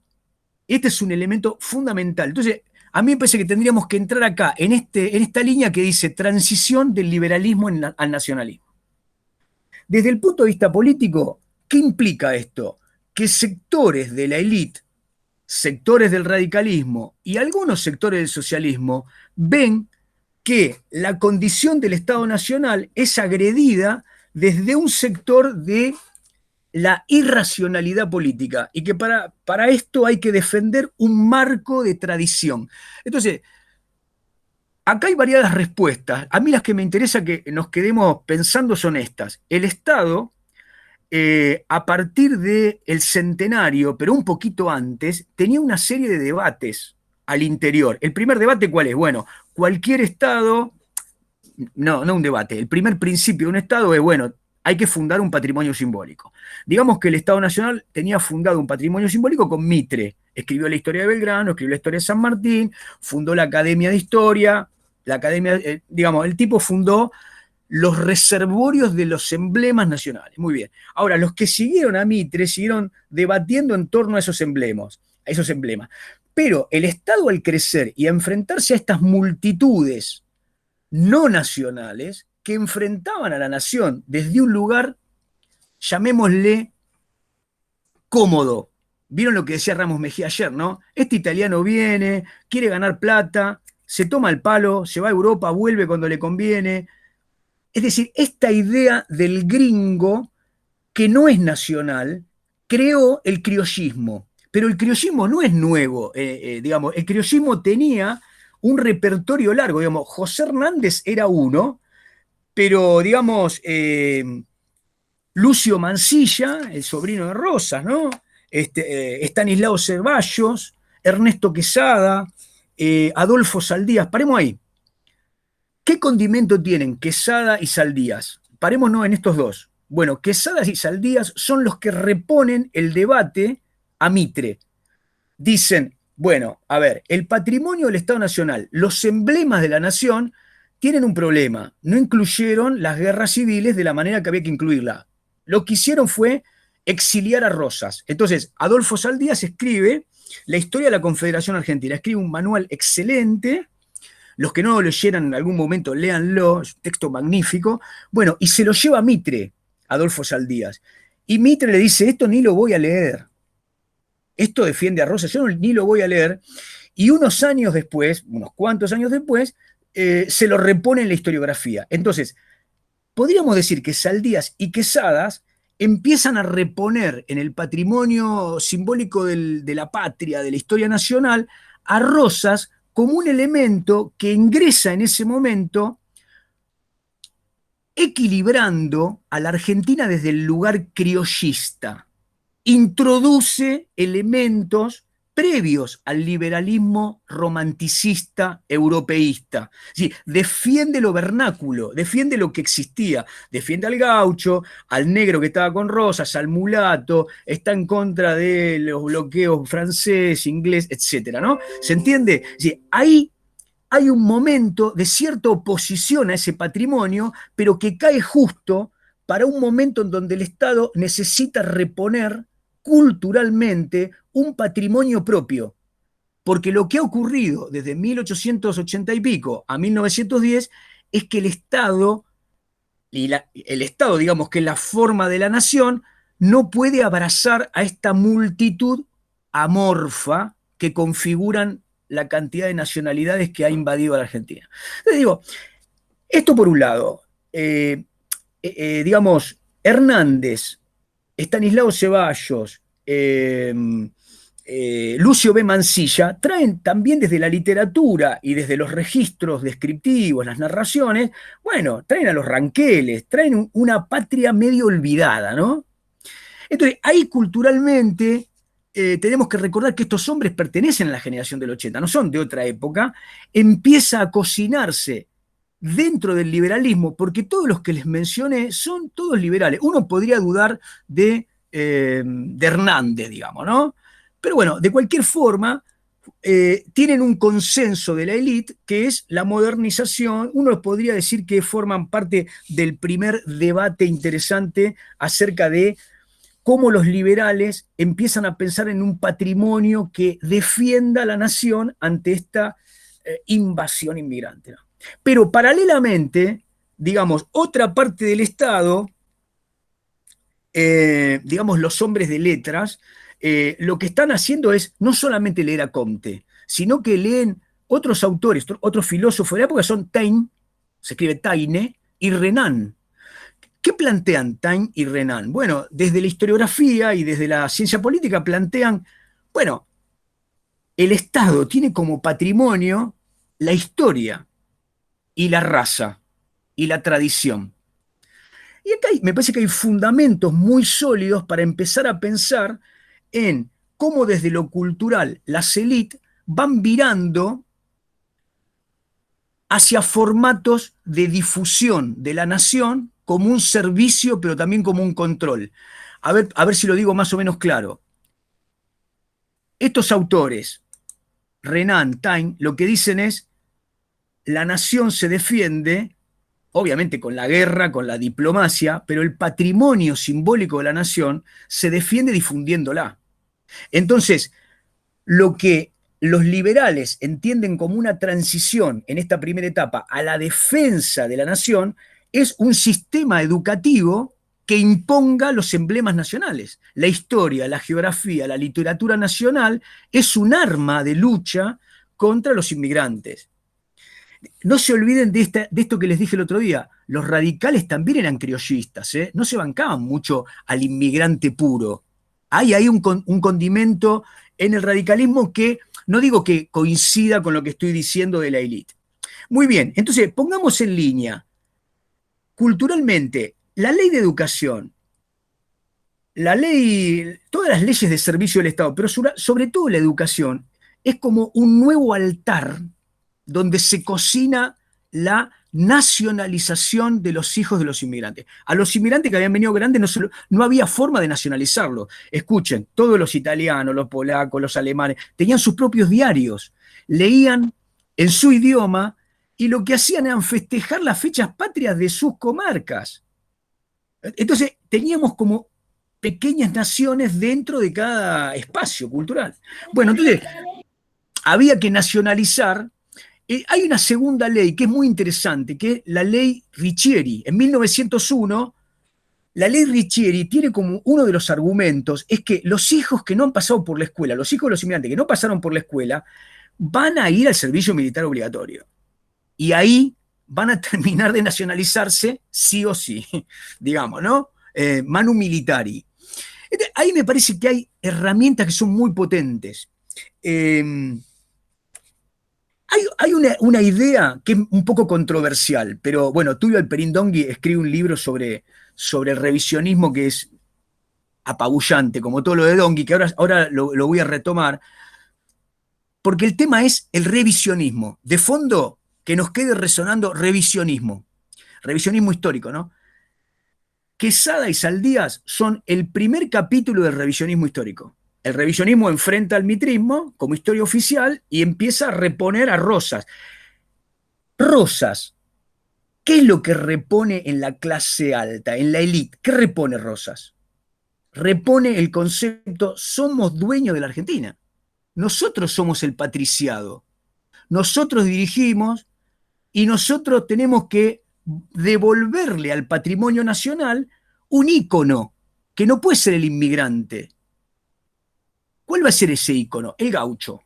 Este es un elemento fundamental. Entonces, a mí me parece que tendríamos que entrar acá, en esta línea que dice transición del liberalismo al nacionalismo. Desde el punto de vista político, ¿qué implica esto? Que sectores de la élite, sectores del radicalismo y algunos sectores del socialismo ven que la condición del Estado Nacional es agredida desde un sector de la irracionalidad política y que para esto hay que defender un marco de tradición. Entonces, acá hay variadas respuestas. A mí las que me interesa que nos quedemos pensando son estas. El Estado, a partir del centenario, pero un poquito antes, tenía una serie de debates al interior. ¿El primer debate cuál es? Bueno, cualquier Estado, no un debate, el primer principio de un Estado es, bueno, hay que fundar un patrimonio simbólico. Digamos que el Estado Nacional tenía fundado un patrimonio simbólico con Mitre. Escribió la historia de Belgrano, escribió la historia de San Martín, fundó la Academia de Historia, la Academia, digamos, el tipo fundó los reservorios de los emblemas nacionales. Muy bien. Ahora, los que siguieron a Mitre siguieron debatiendo en torno a esos emblemas. Pero el Estado, al crecer y a enfrentarse a estas multitudes no nacionales que enfrentaban a la nación desde un lugar, llamémosle, cómodo. ¿Vieron lo que decía Ramos Mejía ayer, no? Este italiano viene, quiere ganar plata, se toma el palo, se va a Europa, vuelve cuando le conviene. Es decir, esta idea del gringo que no es nacional creó el criollismo. Pero el criollismo no es nuevo, digamos, el criollismo tenía un repertorio largo, digamos, José Hernández era uno, pero digamos, Lucio Mansilla, el sobrino de Rosas, ¿no? Estanislao Ceballos, Ernesto Quesada, Adolfo Saldías, paremos ahí. ¿Qué condimento tienen Quesada y Saldías? Parémonos en estos dos. Bueno, Quesada y Saldías son los que reponen el debate a Mitre. Dicen, bueno, a ver, el patrimonio del Estado Nacional, los emblemas de la nación tienen un problema. No incluyeron las guerras civiles de la manera que había que incluirla. Lo que hicieron fue exiliar a Rosas. Entonces, Adolfo Saldías escribe la historia de la Confederación Argentina. Escribe un manual excelente. Los que no lo leyeran en algún momento, léanlo, es un texto magnífico. Bueno, y se lo lleva a Mitre, Adolfo Saldías. Y Mitre le dice, esto ni lo voy a leer. Esto defiende a Rosas, yo ni lo voy a leer. Y unos años después, unos cuantos años después, se lo repone en la historiografía. Entonces, podríamos decir que Saldías y Quesadas empiezan a reponer en el patrimonio simbólico de la patria, de la historia nacional, a Rosas como un elemento que ingresa en ese momento equilibrando a la Argentina desde el lugar criollista. Introduce elementos previos al liberalismo romanticista europeísta. Sí, defiende lo vernáculo, defiende lo que existía, defiende al gaucho, al negro que estaba con Rosas, al mulato, está en contra de los bloqueos francés, inglés, etcétera, ¿no? ¿Se entiende? Sí, ahí hay un momento de cierta oposición a ese patrimonio, pero que cae justo para un momento en donde el Estado necesita reponer culturalmente un patrimonio propio. Porque lo que ha ocurrido desde 1880 y pico a 1910 es que el Estado, digamos que es la forma de la nación, no puede abrazar a esta multitud amorfa que configuran la cantidad de nacionalidades que ha invadido a la Argentina. Entonces digo, esto por un lado, digamos, Hernández, Estanislao Ceballos, Lucio B. Mansilla, traen también desde la literatura y desde los registros descriptivos, las narraciones, bueno, traen a los ranqueles, traen una patria medio olvidada, ¿no? Entonces, ahí culturalmente tenemos que recordar que estos hombres pertenecen a la generación del 80, no son de otra época, empieza a cocinarse dentro del liberalismo, porque todos los que les mencioné son todos liberales. Uno podría dudar de Hernández, digamos, ¿no? Pero bueno, de cualquier forma, tienen un consenso de la élite que es la modernización. Uno podría decir que forman parte del primer debate interesante acerca de cómo los liberales empiezan a pensar en un patrimonio que defienda a la nación ante esta invasión inmigrante, ¿no? Pero paralelamente, digamos, otra parte del Estado, digamos, los hombres de letras, lo que están haciendo es no solamente leer a Comte, sino que leen otros autores, otros filósofos de la época, son Taine, se escribe Taine, y Renan. ¿Qué plantean Taine y Renan? Bueno, desde la historiografía y desde la ciencia política plantean, bueno, el Estado tiene como patrimonio la historia y la raza y la tradición. Y acá me parece que hay fundamentos muy sólidos para empezar a pensar en cómo desde lo cultural las élites van virando hacia formatos de difusión de la nación como un servicio, pero también como un control. A ver si lo digo más o menos claro. Estos autores, Renan, Taine, lo que dicen es, la nación se defiende, obviamente con la guerra, con la diplomacia, pero el patrimonio simbólico de la nación se defiende difundiéndola. Entonces, lo que los liberales entienden como una transición en esta primera etapa a la defensa de la nación es un sistema educativo que imponga los emblemas nacionales. La historia, la geografía, la literatura nacional es un arma de lucha contra los inmigrantes. No se olviden de esto que les dije el otro día. Los radicales también eran criollistas, ¿eh? No se bancaban mucho al inmigrante puro. Hay ahí un condimento en el radicalismo que no digo que coincida con lo que estoy diciendo de la élite. Muy bien, entonces pongamos en línea. Culturalmente, la ley de educación, todas las leyes de servicio del Estado, pero sobre todo la educación, es como un nuevo altar donde se cocina la nacionalización de los hijos de los inmigrantes. A los inmigrantes que habían venido grandes no había forma de nacionalizarlos. Escuchen, todos los italianos, los polacos, los alemanes, tenían sus propios diarios, leían en su idioma y lo que hacían eran festejar las fechas patrias de sus comarcas. Entonces teníamos como pequeñas naciones dentro de cada espacio cultural. Bueno, entonces había que nacionalizar. Hay una segunda ley que es muy interesante, que es la ley Riccieri. En 1901, la ley Riccieri tiene como uno de los argumentos, es que los hijos que no han pasado por la escuela, los hijos de los inmigrantes que no pasaron por la escuela, van a ir al servicio militar obligatorio. Y ahí van a terminar de nacionalizarse sí o sí, digamos, ¿no? Manu militari. Ahí me parece que hay herramientas que son muy potentes. Hay una idea que es un poco controversial, pero bueno, Tullio Alperín Donghi escribe un libro sobre el revisionismo que es apabullante, como todo lo de Donghi, que ahora lo voy a retomar, porque el tema es el revisionismo. De fondo, que nos quede resonando revisionismo histórico, ¿no? Quesada y Saldías son el primer capítulo del revisionismo histórico. El revisionismo enfrenta al mitrismo como historia oficial y empieza a reponer a Rosas. Rosas, ¿qué es lo que repone en la clase alta, en la élite? ¿Qué repone Rosas? Repone el concepto, somos dueños de la Argentina. Nosotros somos el patriciado. Nosotros dirigimos y nosotros tenemos que devolverle al patrimonio nacional un ícono que no puede ser el inmigrante. ¿Cuál va a ser ese ícono? El gaucho.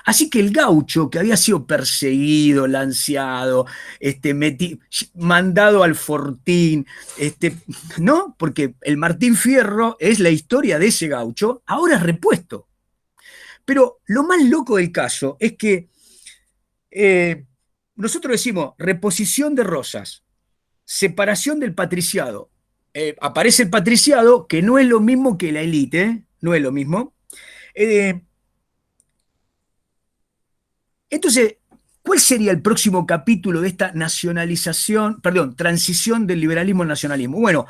Así que el gaucho, que había sido perseguido, lanceado, mandado al fortín, ¿no? Porque el Martín Fierro es la historia de ese gaucho, ahora es repuesto. Pero lo más loco del caso es que nosotros decimos reposición de Rosas, separación del patriciado. Aparece el patriciado, que no es lo mismo que la élite, ¿eh? No es lo mismo. Entonces, ¿cuál sería el próximo capítulo de esta transición del liberalismo al nacionalismo? Bueno,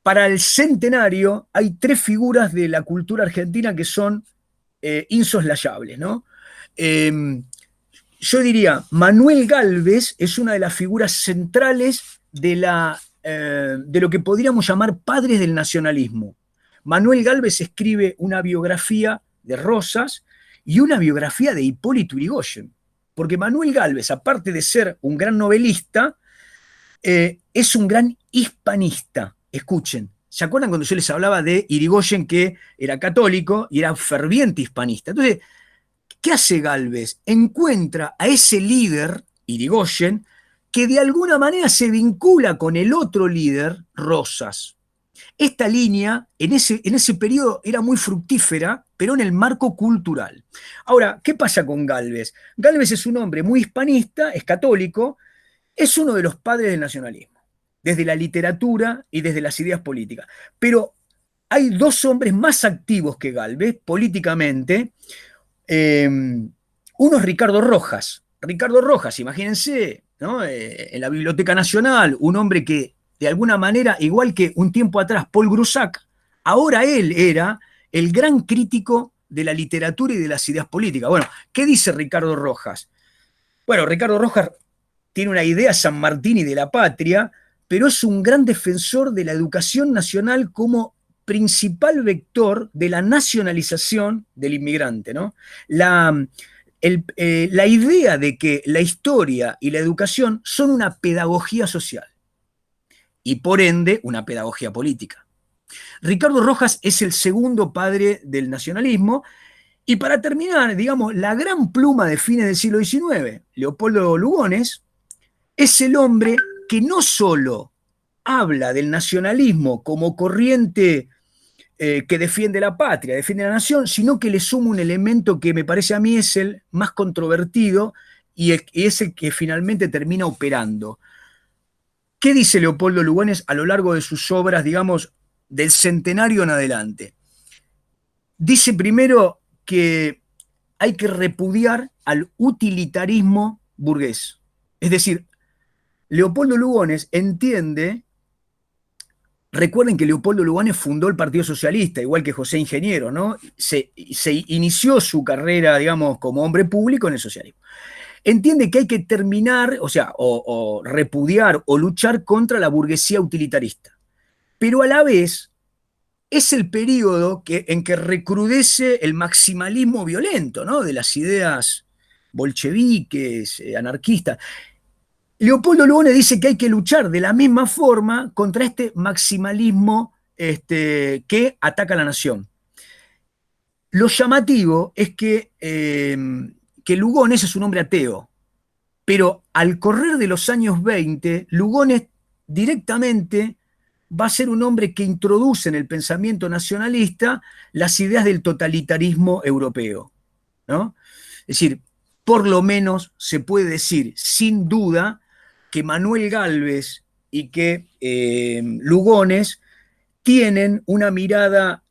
para el centenario hay tres figuras de la cultura argentina que son insoslayables, ¿no? Yo diría, Manuel Gálvez es una de las figuras centrales de la de lo que podríamos llamar padres del nacionalismo. Manuel Gálvez escribe una biografía de Rosas y una biografía de Hipólito Yrigoyen, porque Manuel Gálvez, aparte de ser un gran novelista, es un gran hispanista. Escuchen, ¿se acuerdan cuando yo les hablaba de Yrigoyen, que era católico y era ferviente hispanista? Entonces, ¿qué hace Gálvez? Encuentra a ese líder, Yrigoyen, que de alguna manera se vincula con el otro líder, Rosas. Esta línea en ese periodo era muy fructífera, pero en el marco cultural. Ahora, ¿qué pasa con Gálvez? Gálvez es un hombre muy hispanista, es católico, es uno de los padres del nacionalismo, desde la literatura y desde las ideas políticas. Pero hay dos hombres más activos que Gálvez políticamente. Uno es Ricardo Rojas. Ricardo Rojas, imagínense, ¿no? En la Biblioteca Nacional, un hombre que de alguna manera, igual que un tiempo atrás Paul Grusac, ahora él era el gran crítico de la literatura y de las ideas políticas. Bueno, ¿qué dice Ricardo Rojas? Bueno, Ricardo Rojas tiene una idea San Martín y de la patria, pero es un gran defensor de la educación nacional como principal vector de la nacionalización del inmigrante, ¿no? La idea de que la historia y la educación son una pedagogía social y por ende una pedagogía política. Ricardo Rojas es el segundo padre del nacionalismo. Y para terminar, digamos, la gran pluma de fines del siglo XIX, Leopoldo Lugones, es el hombre que no solo habla del nacionalismo como corriente que defiende la patria, defiende la nación, sino que le suma un elemento que me parece a mí es el más controvertido y es el que finalmente termina operando. ¿Qué dice Leopoldo Lugones a lo largo de sus obras, digamos, del centenario en adelante? Dice primero que hay que repudiar al utilitarismo burgués. Es decir, Leopoldo Lugones entiende, recuerden que Leopoldo Lugones fundó el Partido Socialista, igual que José Ingeniero, ¿no? Se inició su carrera, digamos, como hombre público en el socialismo. Entiende que hay que terminar, o sea, o repudiar o luchar contra la burguesía utilitarista. Pero a la vez es el periodo en que recrudece el maximalismo violento, ¿no? De las ideas bolcheviques, anarquistas. Leopoldo Lugones dice que hay que luchar de la misma forma contra este maximalismo que ataca a la nación. Lo llamativo es que Lugones es un hombre ateo, pero al correr de los años 20, Lugones directamente va a ser un hombre que introduce en el pensamiento nacionalista las ideas del totalitarismo europeo, ¿no? Es decir, por lo menos se puede decir sin duda que Manuel Gálvez y que Lugones tienen una mirada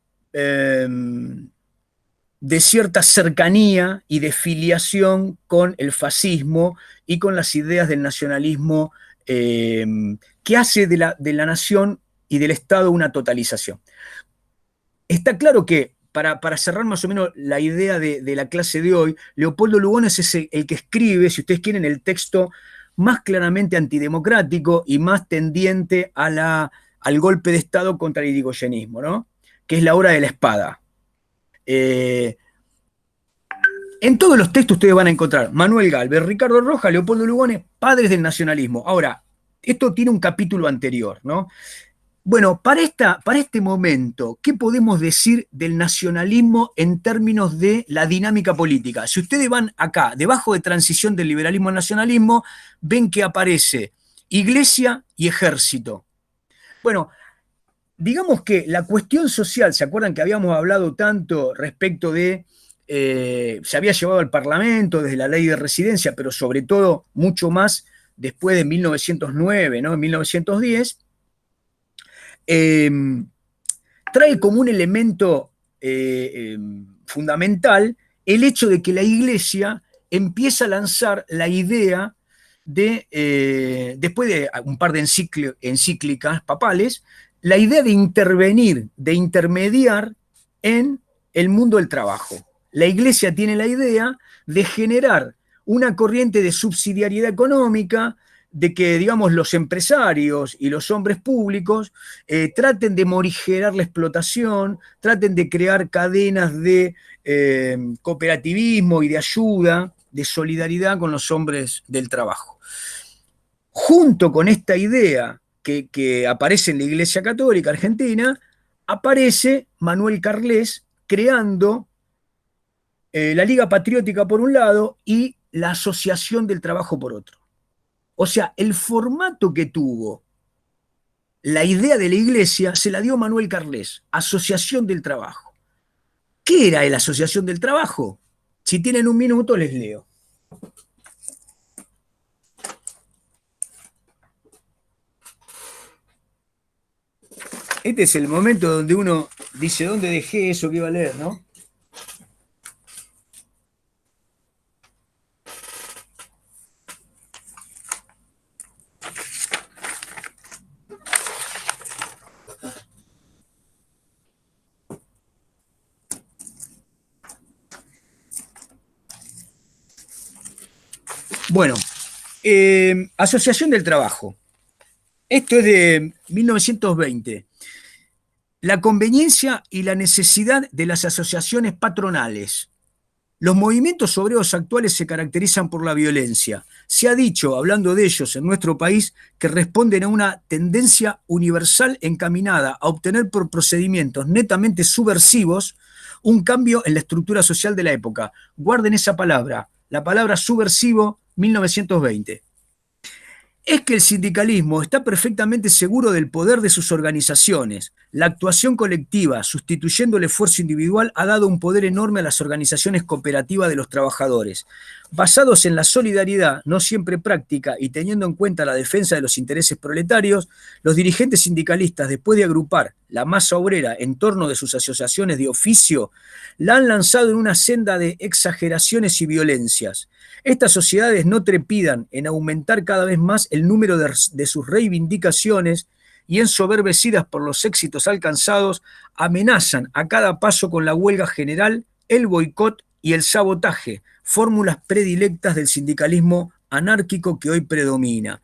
de cierta cercanía y de filiación con el fascismo y con las ideas del nacionalismo que hace de la nación y del Estado una totalización. Está claro que, para cerrar más o menos la idea de la clase de hoy, Leopoldo Lugones es el que escribe, si ustedes quieren, el texto más claramente antidemocrático y más tendiente al golpe de Estado contra el irigoyenismo, ¿no? Que es La Hora de la Espada. En todos los textos ustedes van a encontrar Manuel Gálvez, Ricardo Rojas, Leopoldo Lugones, padres del nacionalismo. Ahora, esto tiene un capítulo anterior, ¿no? Bueno, para este momento, ¿qué podemos decir del nacionalismo en términos de la dinámica política? Si ustedes van acá, debajo de transición del liberalismo al nacionalismo, ven que aparece Iglesia y Ejército. Bueno, digamos que la cuestión social, ¿se acuerdan que habíamos hablado tanto respecto de, se había llevado al Parlamento desde la ley de residencia, pero sobre todo mucho más después de 1909, ¿no? En 1910, trae como un elemento fundamental el hecho de que la Iglesia empieza a lanzar la idea de, después de un par de encíclicas papales, la idea de intervenir, de intermediar en el mundo del trabajo. La Iglesia tiene la idea de generar una corriente de subsidiariedad económica de que, digamos, los empresarios y los hombres públicos traten de morigerar la explotación, traten de crear cadenas de cooperativismo y de ayuda, de solidaridad con los hombres del trabajo. Junto con esta idea que aparece en la Iglesia Católica Argentina, aparece Manuel Carles creando la Liga Patriótica por un lado y la Asociación del Trabajo por otro. O sea, el formato que tuvo la idea de la Iglesia se la dio Manuel Carles, Asociación del Trabajo. ¿Qué era la Asociación del Trabajo? Si tienen un minuto les leo. Este es el momento donde uno dice, ¿dónde dejé eso que iba a leer, no? Bueno, Asociación del Trabajo. Esto es de 1920. La conveniencia y la necesidad de las asociaciones patronales. Los movimientos obreros actuales se caracterizan por la violencia. Se ha dicho, hablando de ellos en nuestro país, que responden a una tendencia universal encaminada a obtener por procedimientos netamente subversivos un cambio en la estructura social de la época. Guarden esa palabra, la palabra subversivo, 1920. Es que el sindicalismo está perfectamente seguro del poder de sus organizaciones. La actuación colectiva, sustituyendo el esfuerzo individual, ha dado un poder enorme a las organizaciones cooperativas de los trabajadores. Basados en la solidaridad, no siempre práctica, y teniendo en cuenta la defensa de los intereses proletarios, los dirigentes sindicalistas, después de agrupar la masa obrera en torno de sus asociaciones de oficio, la han lanzado en una senda de exageraciones y violencias. Estas sociedades no trepidan en aumentar cada vez más el número de sus reivindicaciones y, ensoberbecidas por los éxitos alcanzados, amenazan a cada paso con la huelga general, el boicot y el sabotaje, fórmulas predilectas del sindicalismo anárquico que hoy predomina.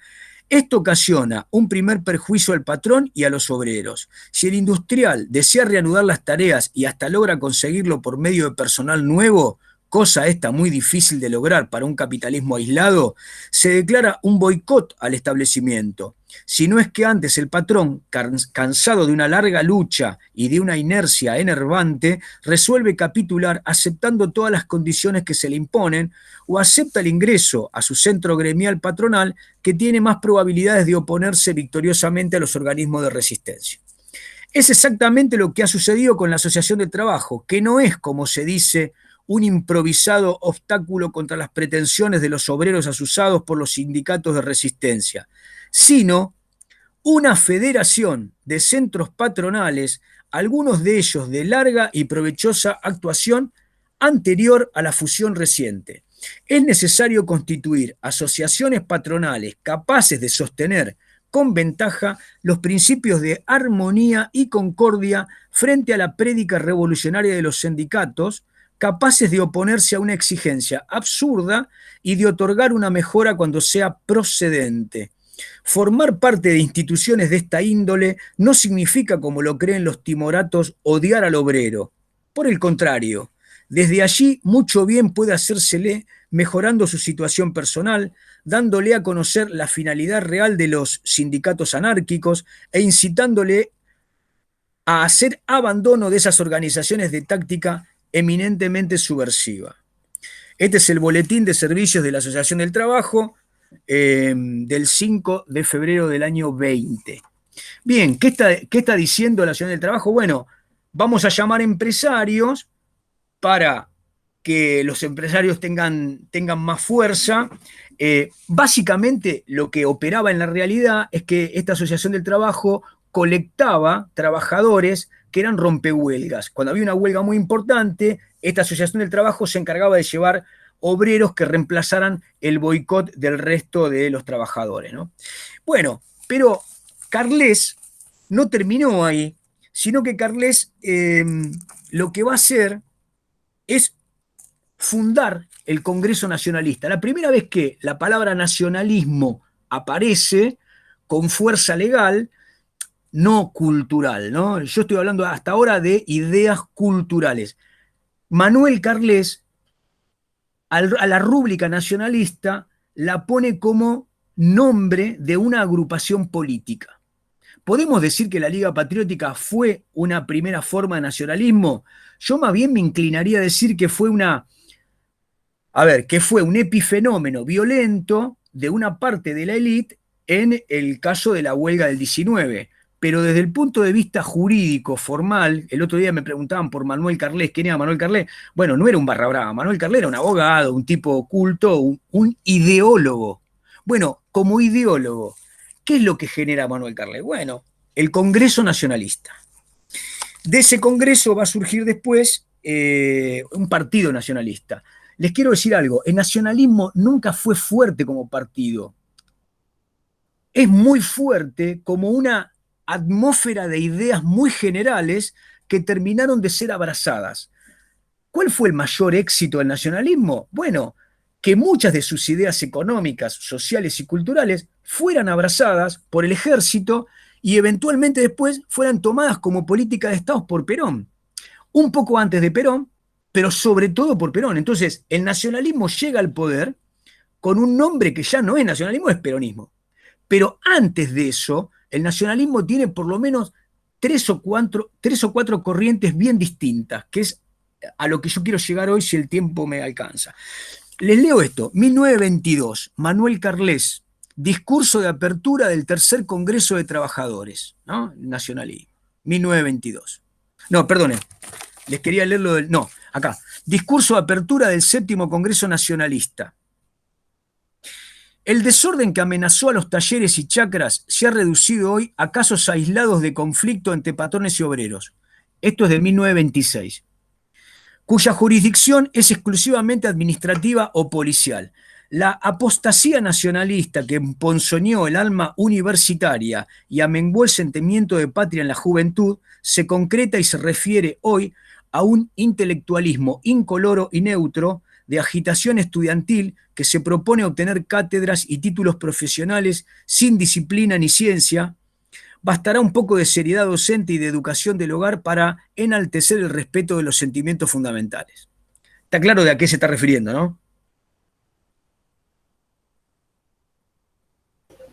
Esto ocasiona un primer perjuicio al patrón y a los obreros. Si el industrial desea reanudar las tareas y hasta logra conseguirlo por medio de personal nuevo, cosa esta muy difícil de lograr para un capitalismo aislado, se declara un boicot al establecimiento. Si no es que antes el patrón, cansado de una larga lucha y de una inercia enervante, resuelve capitular aceptando todas las condiciones que se le imponen, o acepta el ingreso a su centro gremial patronal, que tiene más probabilidades de oponerse victoriosamente a los organismos de resistencia. Es exactamente lo que ha sucedido con la Asociación del Trabajo, que no es, como se dice, un improvisado obstáculo contra las pretensiones de los obreros asusados por los sindicatos de resistencia, sino una federación de centros patronales, algunos de ellos de larga y provechosa actuación anterior a la fusión reciente. Es necesario constituir asociaciones patronales capaces de sostener con ventaja los principios de armonía y concordia frente a la prédica revolucionaria de los sindicatos, capaces de oponerse a una exigencia absurda y de otorgar una mejora cuando sea procedente. Formar parte de instituciones de esta índole no significa, como lo creen los timoratos, odiar al obrero. Por el contrario, desde allí mucho bien puede hacérsele mejorando su situación personal, dándole a conocer la finalidad real de los sindicatos anárquicos e incitándole a hacer abandono de esas organizaciones de táctica eminentemente subversiva. Este es el boletín de servicios de la Asociación del Trabajo del 5 de febrero del año 20. Bien, ¿qué está diciendo la Asociación del Trabajo? Bueno, vamos a llamar empresarios para que los empresarios tengan más fuerza. Básicamente lo que operaba en la realidad es que esta Asociación del Trabajo colectaba trabajadores que eran rompehuelgas. Cuando había una huelga muy importante, esta Asociación del Trabajo se encargaba de llevar obreros que reemplazaran el boicot del resto de los trabajadores, ¿no? Bueno, pero Carles no terminó ahí, sino que Carles lo que va a hacer es fundar el Congreso Nacionalista. La primera vez que la palabra nacionalismo aparece con fuerza legal, no cultural, ¿no? Yo estoy hablando hasta ahora de ideas culturales. Manuel Carles, a la rúbrica nacionalista, la pone como nombre de una agrupación política. ¿Podemos decir que la Liga Patriótica fue una primera forma de nacionalismo? Yo más bien me inclinaría a decir que fue que fue un epifenómeno violento de una parte de la élite en el caso de la huelga del 19. Pero desde el punto de vista jurídico, formal, el otro día me preguntaban por Manuel Carles, ¿quién era Manuel Carles? Bueno, no era un barra brava, Manuel Carles era un abogado, un tipo culto, un ideólogo. Bueno, como ideólogo, ¿qué es lo que genera Manuel Carles? Bueno, el Congreso Nacionalista. De ese Congreso va a surgir después un partido nacionalista. Les quiero decir algo, el nacionalismo nunca fue fuerte como partido. Es muy fuerte como una atmósfera de ideas muy generales que terminaron de ser abrazadas. ¿Cuál fue el mayor éxito del nacionalismo? Bueno, que muchas de sus ideas económicas, sociales y culturales fueran abrazadas por el ejército y eventualmente después fueran tomadas como política de Estado por Perón. Un poco antes de Perón, pero sobre todo por Perón. Entonces, el nacionalismo llega al poder con un nombre que ya no es nacionalismo, es peronismo. Pero antes de eso, el nacionalismo tiene por lo menos tres o cuatro corrientes bien distintas, que es a lo que yo quiero llegar hoy si el tiempo me alcanza. Les leo esto, 1922, Manuel Carles, discurso de apertura del tercer Congreso de Trabajadores, ¿no? Nacionalismo, 1922. No, perdone, les quería leer lo del... No, acá, discurso de apertura del séptimo Congreso Nacionalista. El desorden que amenazó a los talleres y chacras se ha reducido hoy a casos aislados de conflicto entre patrones y obreros. Esto es de 1926. Cuya jurisdicción es exclusivamente administrativa o policial. La apostasía nacionalista que emponzoñó el alma universitaria y amenguó el sentimiento de patria en la juventud se concreta y se refiere hoy a un intelectualismo incoloro y neutro de agitación estudiantil que se propone obtener cátedras y títulos profesionales sin disciplina ni ciencia. Bastará un poco de seriedad docente y de educación del hogar para enaltecer el respeto de los sentimientos fundamentales. Está claro de a qué se está refiriendo, ¿no?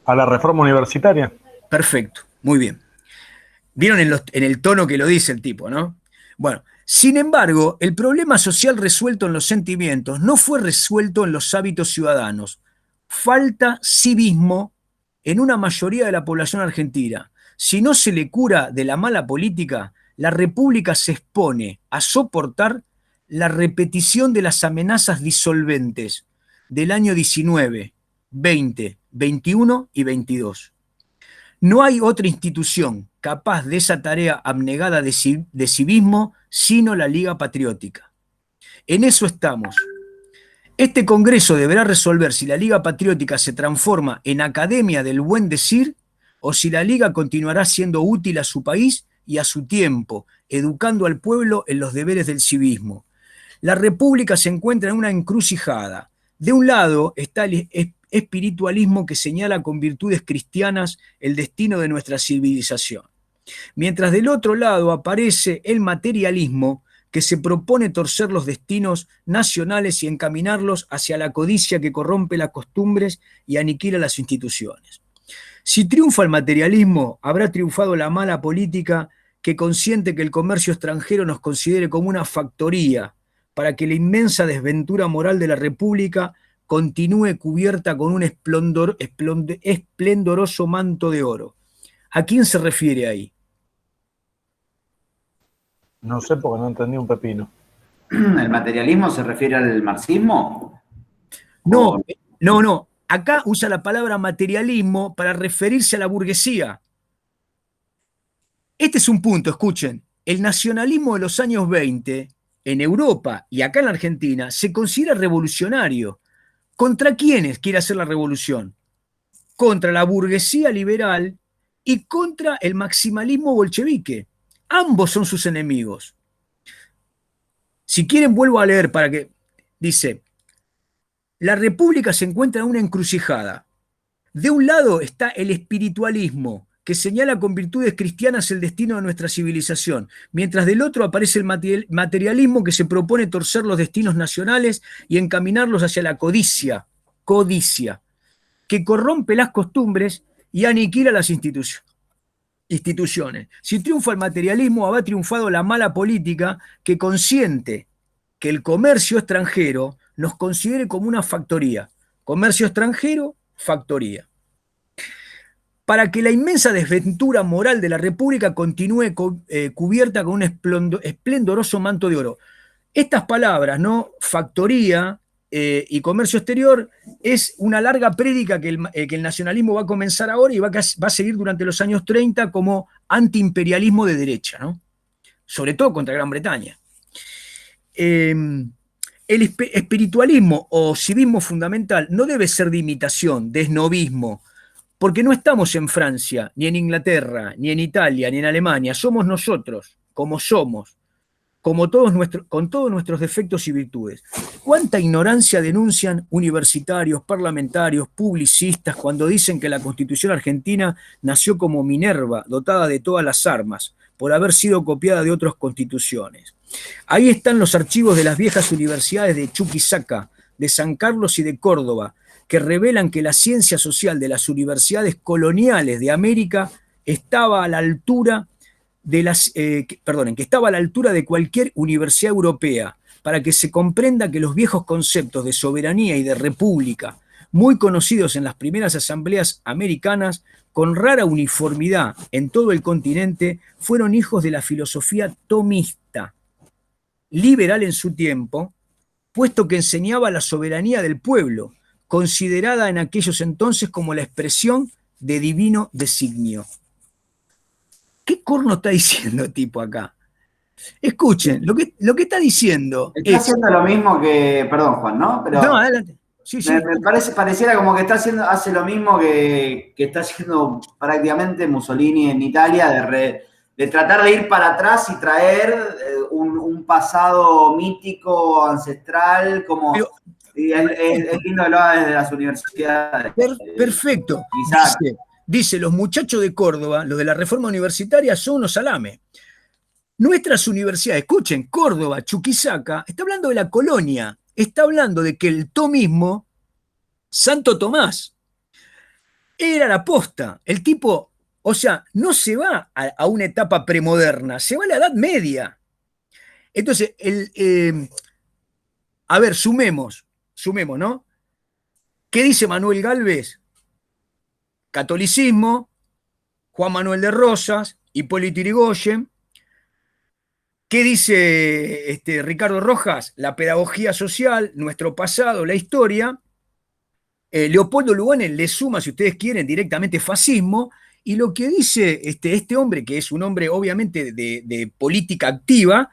A la reforma universitaria. Perfecto, muy bien. Vieron en el tono que lo dice el tipo, ¿no? Bueno, sin embargo, el problema social resuelto en los sentimientos no fue resuelto en los hábitos ciudadanos. Falta civismo en una mayoría de la población argentina. Si no se le cura de la mala política, la República se expone a soportar la repetición de las amenazas disolventes del año 19, 20, 21 y 22. No hay otra institución capaz de esa tarea abnegada de civismo sino la Liga Patriótica. En eso estamos. Este Congreso deberá resolver si la Liga Patriótica se transforma en academia del buen decir o si la Liga continuará siendo útil a su país y a su tiempo, educando al pueblo en los deberes del civismo. La República se encuentra en una encrucijada. De un lado está el espiritualismo que señala con virtudes cristianas el destino de nuestra civilización. Mientras del otro lado aparece el materialismo que se propone torcer los destinos nacionales y encaminarlos hacia la codicia que corrompe las costumbres y aniquila las instituciones. Si triunfa el materialismo, habrá triunfado la mala política que consiente que el comercio extranjero nos considere como una factoría para que la inmensa desventura moral de la República continúe cubierta con un esplendoroso manto de oro. ¿A quién se refiere ahí? No sé porque no entendí un pepino. ¿El materialismo se refiere al marxismo? No, no, no. Acá usa la palabra materialismo para referirse a la burguesía. Este es un punto, escuchen. El nacionalismo de los años 20 en Europa y acá en la Argentina se considera revolucionario. ¿Contra quiénes quiere hacer la revolución? Contra la burguesía liberal y contra el maximalismo bolchevique. Ambos son sus enemigos. Si quieren, vuelvo a leer para que... Dice, la República se encuentra en una encrucijada. De un lado está el espiritualismo, que señala con virtudes cristianas el destino de nuestra civilización, mientras del otro aparece el materialismo que se propone torcer los destinos nacionales y encaminarlos hacia la codicia, que corrompe las costumbres y aniquila las instituciones. Si triunfa el materialismo, habrá triunfado la mala política que consiente que el comercio extranjero nos considere como una factoría. Comercio extranjero, factoría. Para que la inmensa desventura moral de la República continúe cubierta con un esplendoroso manto de oro. Estas palabras, ¿no? Factoría y comercio exterior, es una larga prédica que el nacionalismo va a comenzar ahora y va a seguir durante los años 30 como antiimperialismo de derecha, ¿no? Sobre todo contra Gran Bretaña. El espiritualismo o civismo fundamental no debe ser de imitación, de esnobismo, porque no estamos en Francia, ni en Inglaterra, ni en Italia, ni en Alemania. Somos nosotros, como somos, con todos nuestros defectos y virtudes. ¿Cuánta ignorancia denuncian universitarios, parlamentarios, publicistas cuando dicen que la Constitución argentina nació como Minerva, dotada de todas las armas, por haber sido copiada de otras constituciones? Ahí están los archivos de las viejas universidades de Chuquisaca, de San Carlos y de Córdoba, que revelan que la ciencia social de las universidades coloniales de América estaba a la altura de que estaba a la altura de cualquier universidad europea, para que se comprenda que los viejos conceptos de soberanía y de república, muy conocidos en las primeras asambleas americanas, con rara uniformidad en todo el continente, fueron hijos de la filosofía tomista, liberal en su tiempo, puesto que enseñaba la soberanía del pueblo, considerada en aquellos entonces como la expresión de divino designio. ¿Qué corno está diciendo el tipo acá? Escuchen, lo que está diciendo está haciendo lo mismo que, perdón Juan, ¿no? Pero no, adelante. Sí, sí. me pareciera como que hace lo mismo que está haciendo prácticamente Mussolini en Italia, de tratar de ir para atrás y traer un pasado mítico, ancestral, como... es lindo que lo haga desde las universidades. Perfecto. Dice, los muchachos de Córdoba, los de la reforma universitaria, son unos salame. Nuestras universidades, escuchen, Córdoba, Chuquisaca, está hablando de la colonia, está hablando de que el tomismo, Santo Tomás, era la posta. El tipo, o sea, no se va a una etapa premoderna, se va a la Edad Media. Entonces, a ver, sumemos, ¿no? ¿Qué dice Manuel Gálvez? Catolicismo, Juan Manuel de Rosas, Hipólito Yrigoyen. ¿Qué dice Ricardo Rojas? La pedagogía social, nuestro pasado, la historia. Leopoldo Lugones le suma, si ustedes quieren, directamente fascismo. Y lo que dice este hombre, que es un hombre obviamente de política activa,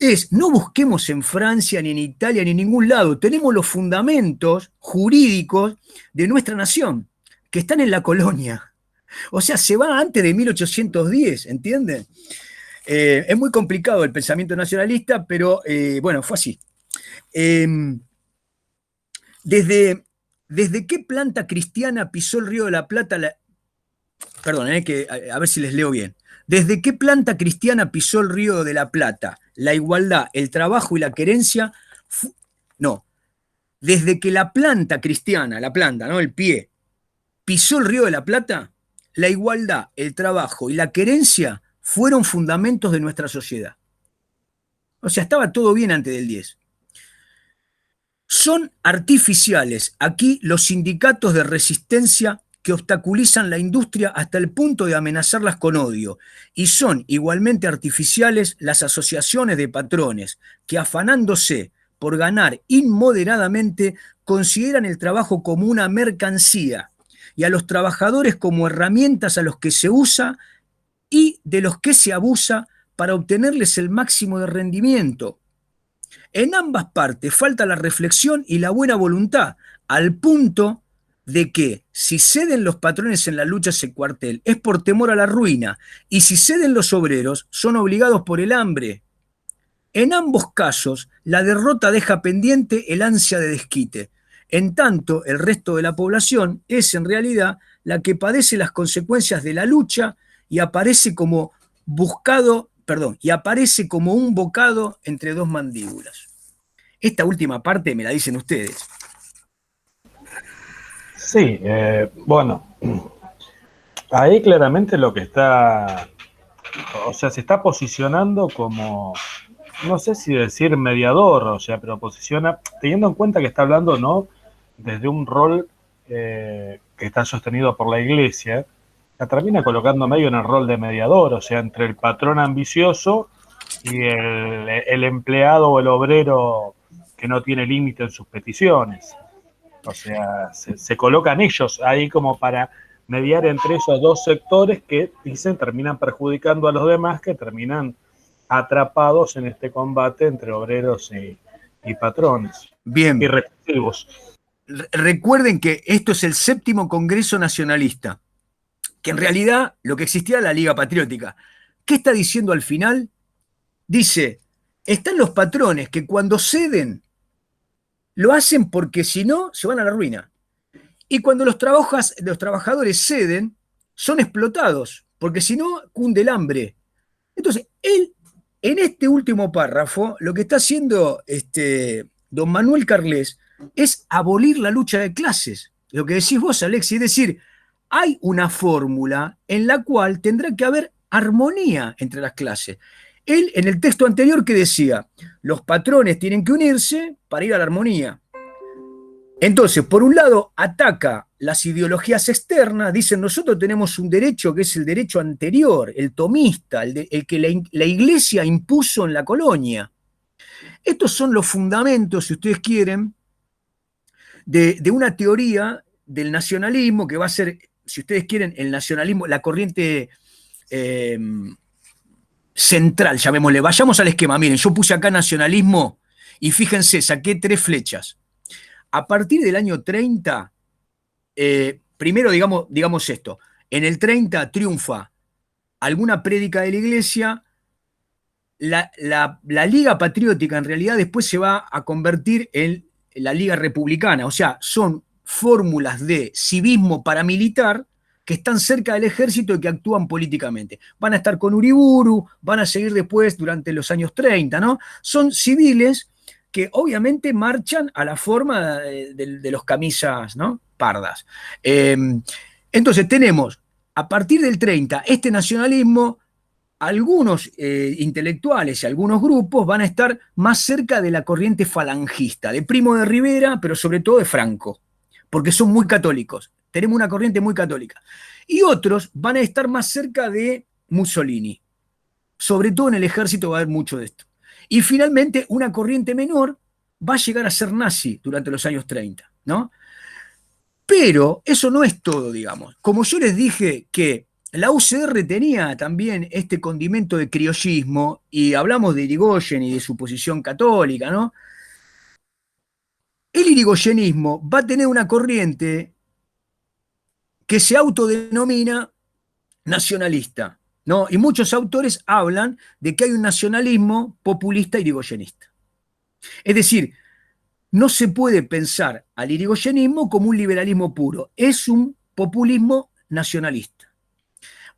es: no busquemos en Francia, ni en Italia, ni en ningún lado. Tenemos los fundamentos jurídicos de nuestra nación, que están en la colonia. O sea, se va antes de 1810, ¿entienden? Es muy complicado el pensamiento nacionalista, pero bueno, fue así. ¿Desde qué planta cristiana pisó el Río de la Plata? Perdón, a ver si les leo bien. ¿Desde qué planta cristiana pisó el Río de la Plata? La igualdad, el trabajo y la querencia. No. Desde que la planta cristiana, la planta, ¿no? El pie, pisó el Río de la Plata, la igualdad, el trabajo y la querencia fueron fundamentos de nuestra sociedad. O sea, estaba todo bien antes del 10. Son artificiales aquí los sindicatos de resistencia que obstaculizan la industria hasta el punto de amenazarlas con odio. Y son igualmente artificiales las asociaciones de patrones que, afanándose por ganar inmoderadamente, consideran el trabajo como una mercancía y a los trabajadores como herramientas a los que se usa y de los que se abusa para obtenerles el máximo de rendimiento. En ambas partes falta la reflexión y la buena voluntad, al punto de que si ceden los patrones en la lucha ese cuartel es por temor a la ruina, y si ceden los obreros son obligados por el hambre. En ambos casos, la derrota deja pendiente el ansia de desquite. En tanto, el resto de la población es en realidad la que padece las consecuencias de la lucha y aparece como y aparece como un bocado entre dos mandíbulas. Esta última parte me la dicen ustedes. Sí, bueno, ahí claramente lo que está, o sea, se está posicionando como, no sé si decir mediador, o sea, pero posiciona, teniendo en cuenta que está hablando, ¿no?, desde un rol que está sostenido por la Iglesia, la termina colocando medio en el rol de mediador, o sea, entre el patrón ambicioso y el empleado o el obrero que no tiene límite en sus peticiones. O sea, se colocan ellos ahí como para mediar entre esos dos sectores que, dicen, terminan perjudicando a los demás, que terminan atrapados en este combate entre obreros y patrones. Bien. Y represivos. Recuerden que esto es el 7º Congreso Nacionalista, que en realidad lo que existía era la Liga Patriótica. ¿Qué está diciendo al final? Dice, están los patrones que cuando ceden, lo hacen porque si no, se van a la ruina. Y cuando los trabajadores ceden, son explotados, porque si no, cunde el hambre. Entonces, él, en este último párrafo, lo que está haciendo don Manuel Carles es abolir la lucha de clases. Lo que decís vos, Alexis, es decir, hay una fórmula en la cual tendrá que haber armonía entre las clases. Él, en el texto anterior, que decía, los patrones tienen que unirse para ir a la armonía. Entonces, por un lado, ataca las ideologías externas, dicen, nosotros tenemos un derecho que es el derecho anterior, el tomista, el que la Iglesia impuso en la colonia. Estos son los fundamentos, si ustedes quieren, de una teoría del nacionalismo que va a ser, si ustedes quieren, el nacionalismo, la corriente central, llamémosle. Vayamos al esquema. Miren, yo puse acá nacionalismo y fíjense, saqué 3 flechas. A partir del año 30, primero digamos esto, en el 30 triunfa alguna prédica de la Iglesia, la Liga Patriótica en realidad después se va a convertir en la Liga Republicana, o sea, son fórmulas de civismo paramilitar que están cerca del ejército y que actúan políticamente. Van a estar con Uriburu, van a seguir después durante los años 30, ¿no? Son civiles que obviamente marchan a la forma de los camisas, ¿no?, pardas. Entonces tenemos, a partir del 30, este nacionalismo, algunos intelectuales y algunos grupos van a estar más cerca de la corriente falangista, de Primo de Rivera, pero sobre todo de Franco, porque son muy católicos. Tenemos una corriente muy católica. Y otros van a estar más cerca de Mussolini. Sobre todo en el ejército va a haber mucho de esto. Y finalmente, una corriente menor va a llegar a ser nazi durante los años 30, ¿no? Pero eso no es todo, digamos. Como yo les dije que la UCR tenía también este condimento de criollismo, y hablamos de Irigoyen y de su posición católica, ¿no? El irigoyenismo va a tener una corriente que se autodenomina nacionalista, ¿no? Y muchos autores hablan de que hay un nacionalismo populista irigoyenista. Es decir, no se puede pensar al irigoyenismo como un liberalismo puro, es un populismo nacionalista.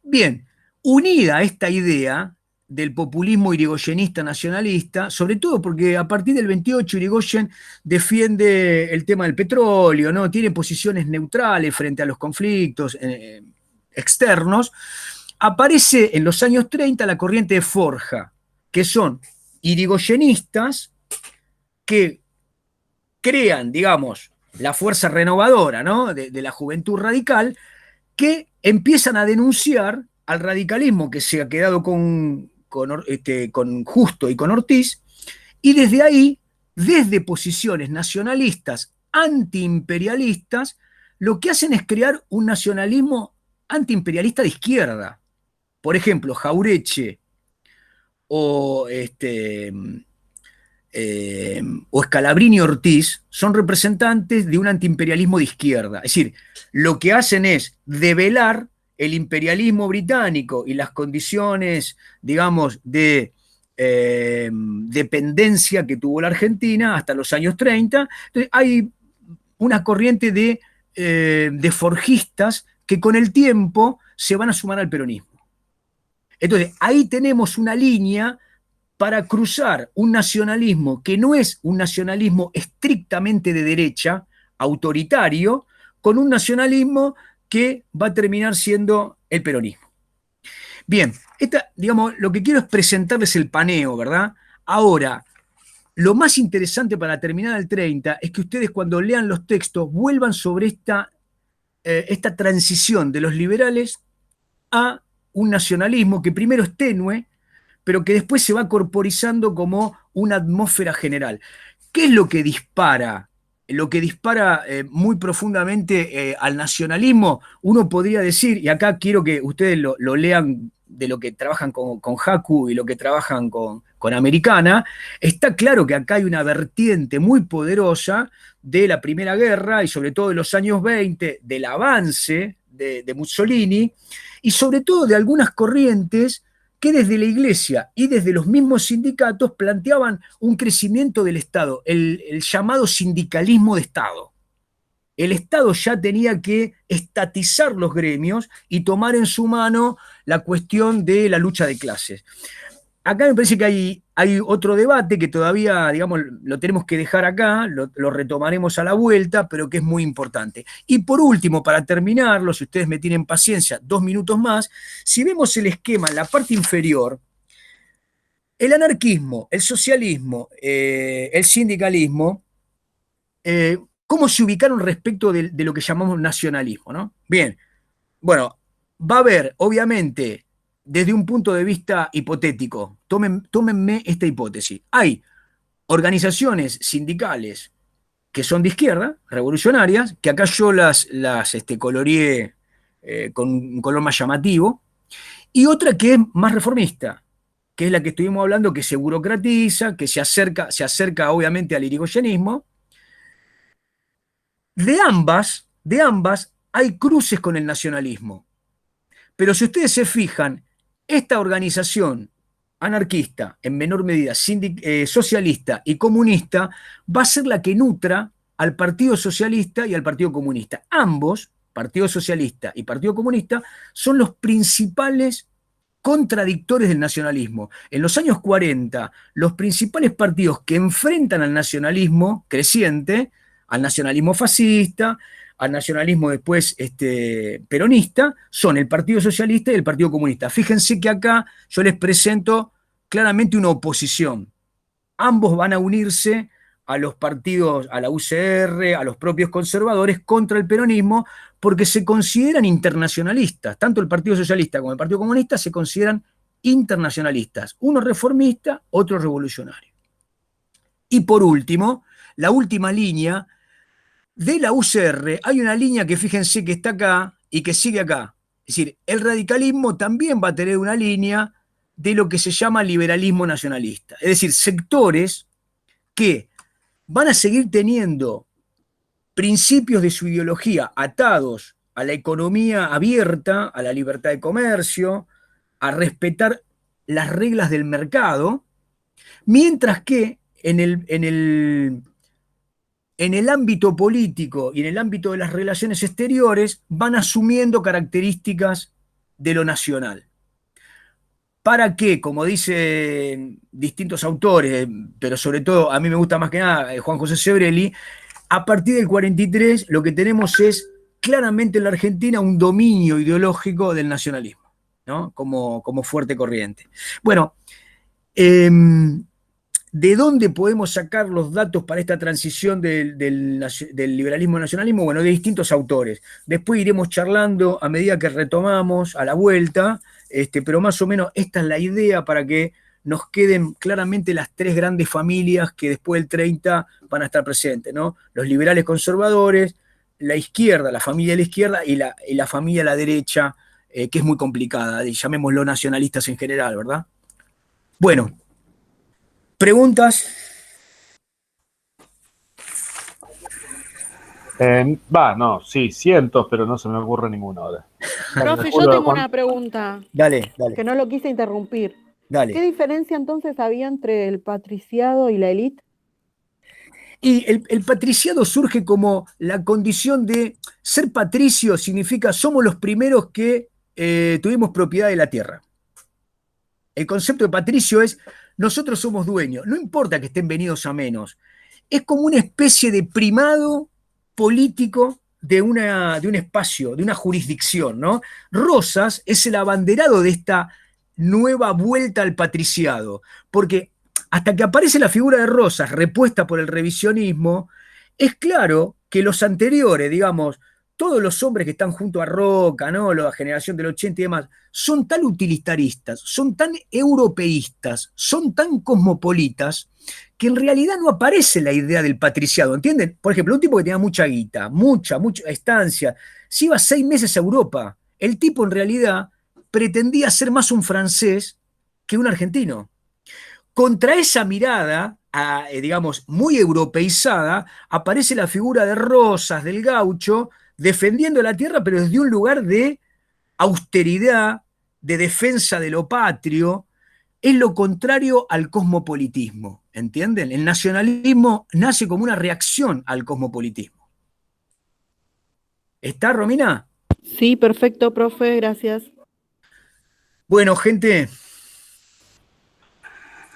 Bien, unida a esta idea del populismo irigoyenista nacionalista, sobre todo porque a partir del 28 Irigoyen defiende el tema del petróleo, ¿no? Tiene posiciones neutrales frente a los conflictos externos, aparece en los años 30 la corriente de Forja, que son irigoyenistas que crean, digamos, la fuerza renovadora, ¿no?, de la juventud radical, que empiezan a denunciar al radicalismo que se ha quedado con Justo y con Ortiz, y desde ahí, desde posiciones nacionalistas, antiimperialistas, lo que hacen es crear un nacionalismo antiimperialista de izquierda. Por ejemplo, Jauretche o Scalabrini Ortiz son representantes de un antiimperialismo de izquierda. Es decir, lo que hacen es develar el imperialismo británico y las condiciones, digamos, de dependencia que tuvo la Argentina hasta los años 30. Entonces, hay una corriente de forjistas que con el tiempo se van a sumar al peronismo. Entonces, ahí tenemos una línea para cruzar un nacionalismo que no es un nacionalismo estrictamente de derecha, autoritario, con un nacionalismo que va a terminar siendo el peronismo. Bien, digamos, lo que quiero es presentarles el paneo, ¿verdad? Ahora, lo más interesante para terminar el 30 es que ustedes cuando lean los textos vuelvan sobre esta transición de los liberales a un nacionalismo que primero es tenue, pero que después se va corporizando como una atmósfera general. ¿Qué es lo que dispara? Lo que dispara muy profundamente al nacionalismo, uno podría decir, y acá quiero que ustedes lo lean de lo que trabajan con Haku y lo que trabajan con Americana, está claro que acá hay una vertiente muy poderosa de la Primera Guerra y sobre todo de los años 20, del avance de Mussolini y sobre todo de algunas corrientes que desde la Iglesia y desde los mismos sindicatos planteaban un crecimiento del Estado, el llamado sindicalismo de Estado. El Estado ya tenía que estatizar los gremios y tomar en su mano la cuestión de la lucha de clases. Acá me parece que hay otro debate que todavía, digamos, lo tenemos que dejar acá, lo retomaremos a la vuelta, pero que es muy importante. Y por último, para terminarlo, si ustedes me tienen paciencia, 2 minutos más, si vemos el esquema en la parte inferior, el anarquismo, el socialismo, el sindicalismo, ¿cómo se ubicaron respecto de lo que llamamos nacionalismo, ¿no? Bien, bueno, va a haber, obviamente, desde un punto de vista hipotético, tómenme esta hipótesis. Hay organizaciones sindicales que son de izquierda, revolucionarias, que acá yo las coloreé con un color más llamativo, y otra que es más reformista, que es la que estuvimos hablando, que se burocratiza, que se acerca obviamente al irigoyenismo. De ambas hay cruces con el nacionalismo. Pero si ustedes se fijan, esta organización anarquista, en menor medida socialista y comunista, va a ser la que nutra al Partido Socialista y al Partido Comunista. Ambos, Partido Socialista y Partido Comunista, son los principales contradictores del nacionalismo. En los años 40, los principales partidos que enfrentan al nacionalismo creciente, al nacionalismo fascista, al nacionalismo después peronista, son el Partido Socialista y el Partido Comunista. Fíjense que acá yo les presento claramente una oposición. Ambos van a unirse a los partidos, a la UCR, a los propios conservadores contra el peronismo, porque se consideran internacionalistas. Tanto el Partido Socialista como el Partido Comunista se consideran internacionalistas. Uno reformista, otro revolucionario. Y por último, la última línea de la UCR, hay una línea que fíjense que está acá y que sigue acá. Es decir, el radicalismo también va a tener una línea de lo que se llama liberalismo nacionalista. Es decir, sectores que van a seguir teniendo principios de su ideología atados a la economía abierta, a la libertad de comercio, a respetar las reglas del mercado, mientras que en el ámbito político y en el ámbito de las relaciones exteriores van asumiendo características de lo nacional. Para que, como dicen distintos autores, pero sobre todo a mí me gusta más que nada Juan José Sebrelli, a partir del 43 lo que tenemos es claramente en la Argentina un dominio ideológico del nacionalismo, ¿no? Como fuerte corriente. Bueno, ¿de dónde podemos sacar los datos para esta transición del liberalismo al nacionalismo? Bueno, de distintos autores. Después iremos charlando a medida que retomamos a la vuelta, pero más o menos esta es la idea para que nos queden claramente las 3 grandes familias que después del 30 van a estar presentes, ¿no? Los liberales conservadores, la izquierda, la familia de la izquierda y la familia de la derecha, que es muy complicada, llamémoslo nacionalistas en general, ¿verdad? Bueno. ¿Preguntas? No, sí, cientos, pero no se me ocurre ninguno ahora. Profe, yo tengo una pregunta. Dale. Que no lo quise interrumpir. Dale. ¿Qué diferencia entonces había entre el patriciado y la élite? Y el patriciado surge como la condición de ser patricio, significa somos los primeros que tuvimos propiedad de la tierra. El concepto de patricio es nosotros somos dueños, no importa que estén venidos a menos. Es como una especie de primado político de un espacio, de una jurisdicción, ¿no? Rosas es el abanderado de esta nueva vuelta al patriciado, porque hasta que aparece la figura de Rosas, repuesta por el revisionismo, es claro que los anteriores, digamos, todos los hombres que están junto a Roca, ¿no? La generación del 80 y demás, son tan utilitaristas, son tan europeístas, son tan cosmopolitas, que en realidad no aparece la idea del patriciado, ¿entienden? Por ejemplo, un tipo que tenía mucha guita, mucha estancia, se iba 6 meses a Europa. El tipo en realidad pretendía ser más un francés que un argentino. Contra esa mirada, digamos, muy europeizada, aparece la figura de Rosas, del gaucho, defendiendo la tierra, pero desde un lugar de austeridad, de defensa de lo patrio. Es lo contrario al cosmopolitismo, ¿entienden? El nacionalismo nace como una reacción al cosmopolitismo. ¿Está, Romina? Sí, perfecto, profe, gracias. Bueno, gente.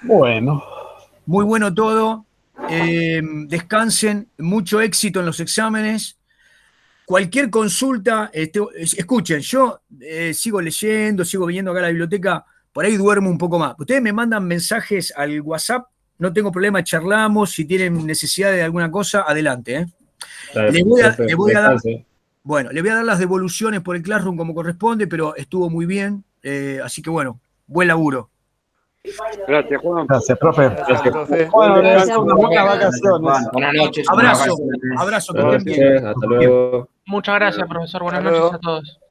Bueno. Muy bueno todo. Descansen, mucho éxito en los exámenes. Cualquier consulta, escuchen, yo sigo leyendo, sigo viniendo acá a la biblioteca, por ahí duermo un poco más. Ustedes me mandan mensajes al WhatsApp, no tengo problema, charlamos, si tienen necesidad de alguna cosa, adelante. Les voy a dar, bueno, les voy a dar las devoluciones por el Classroom como corresponde, pero estuvo muy bien, así que bueno, buen laburo. Gracias, Juan. Gracias, profe. Gracias, profe. Bueno, unas buenas vacaciones. Buenas noches. Abrazo, que estén bien. Hasta luego. Muchas gracias, profesor. Buenas noches a todos.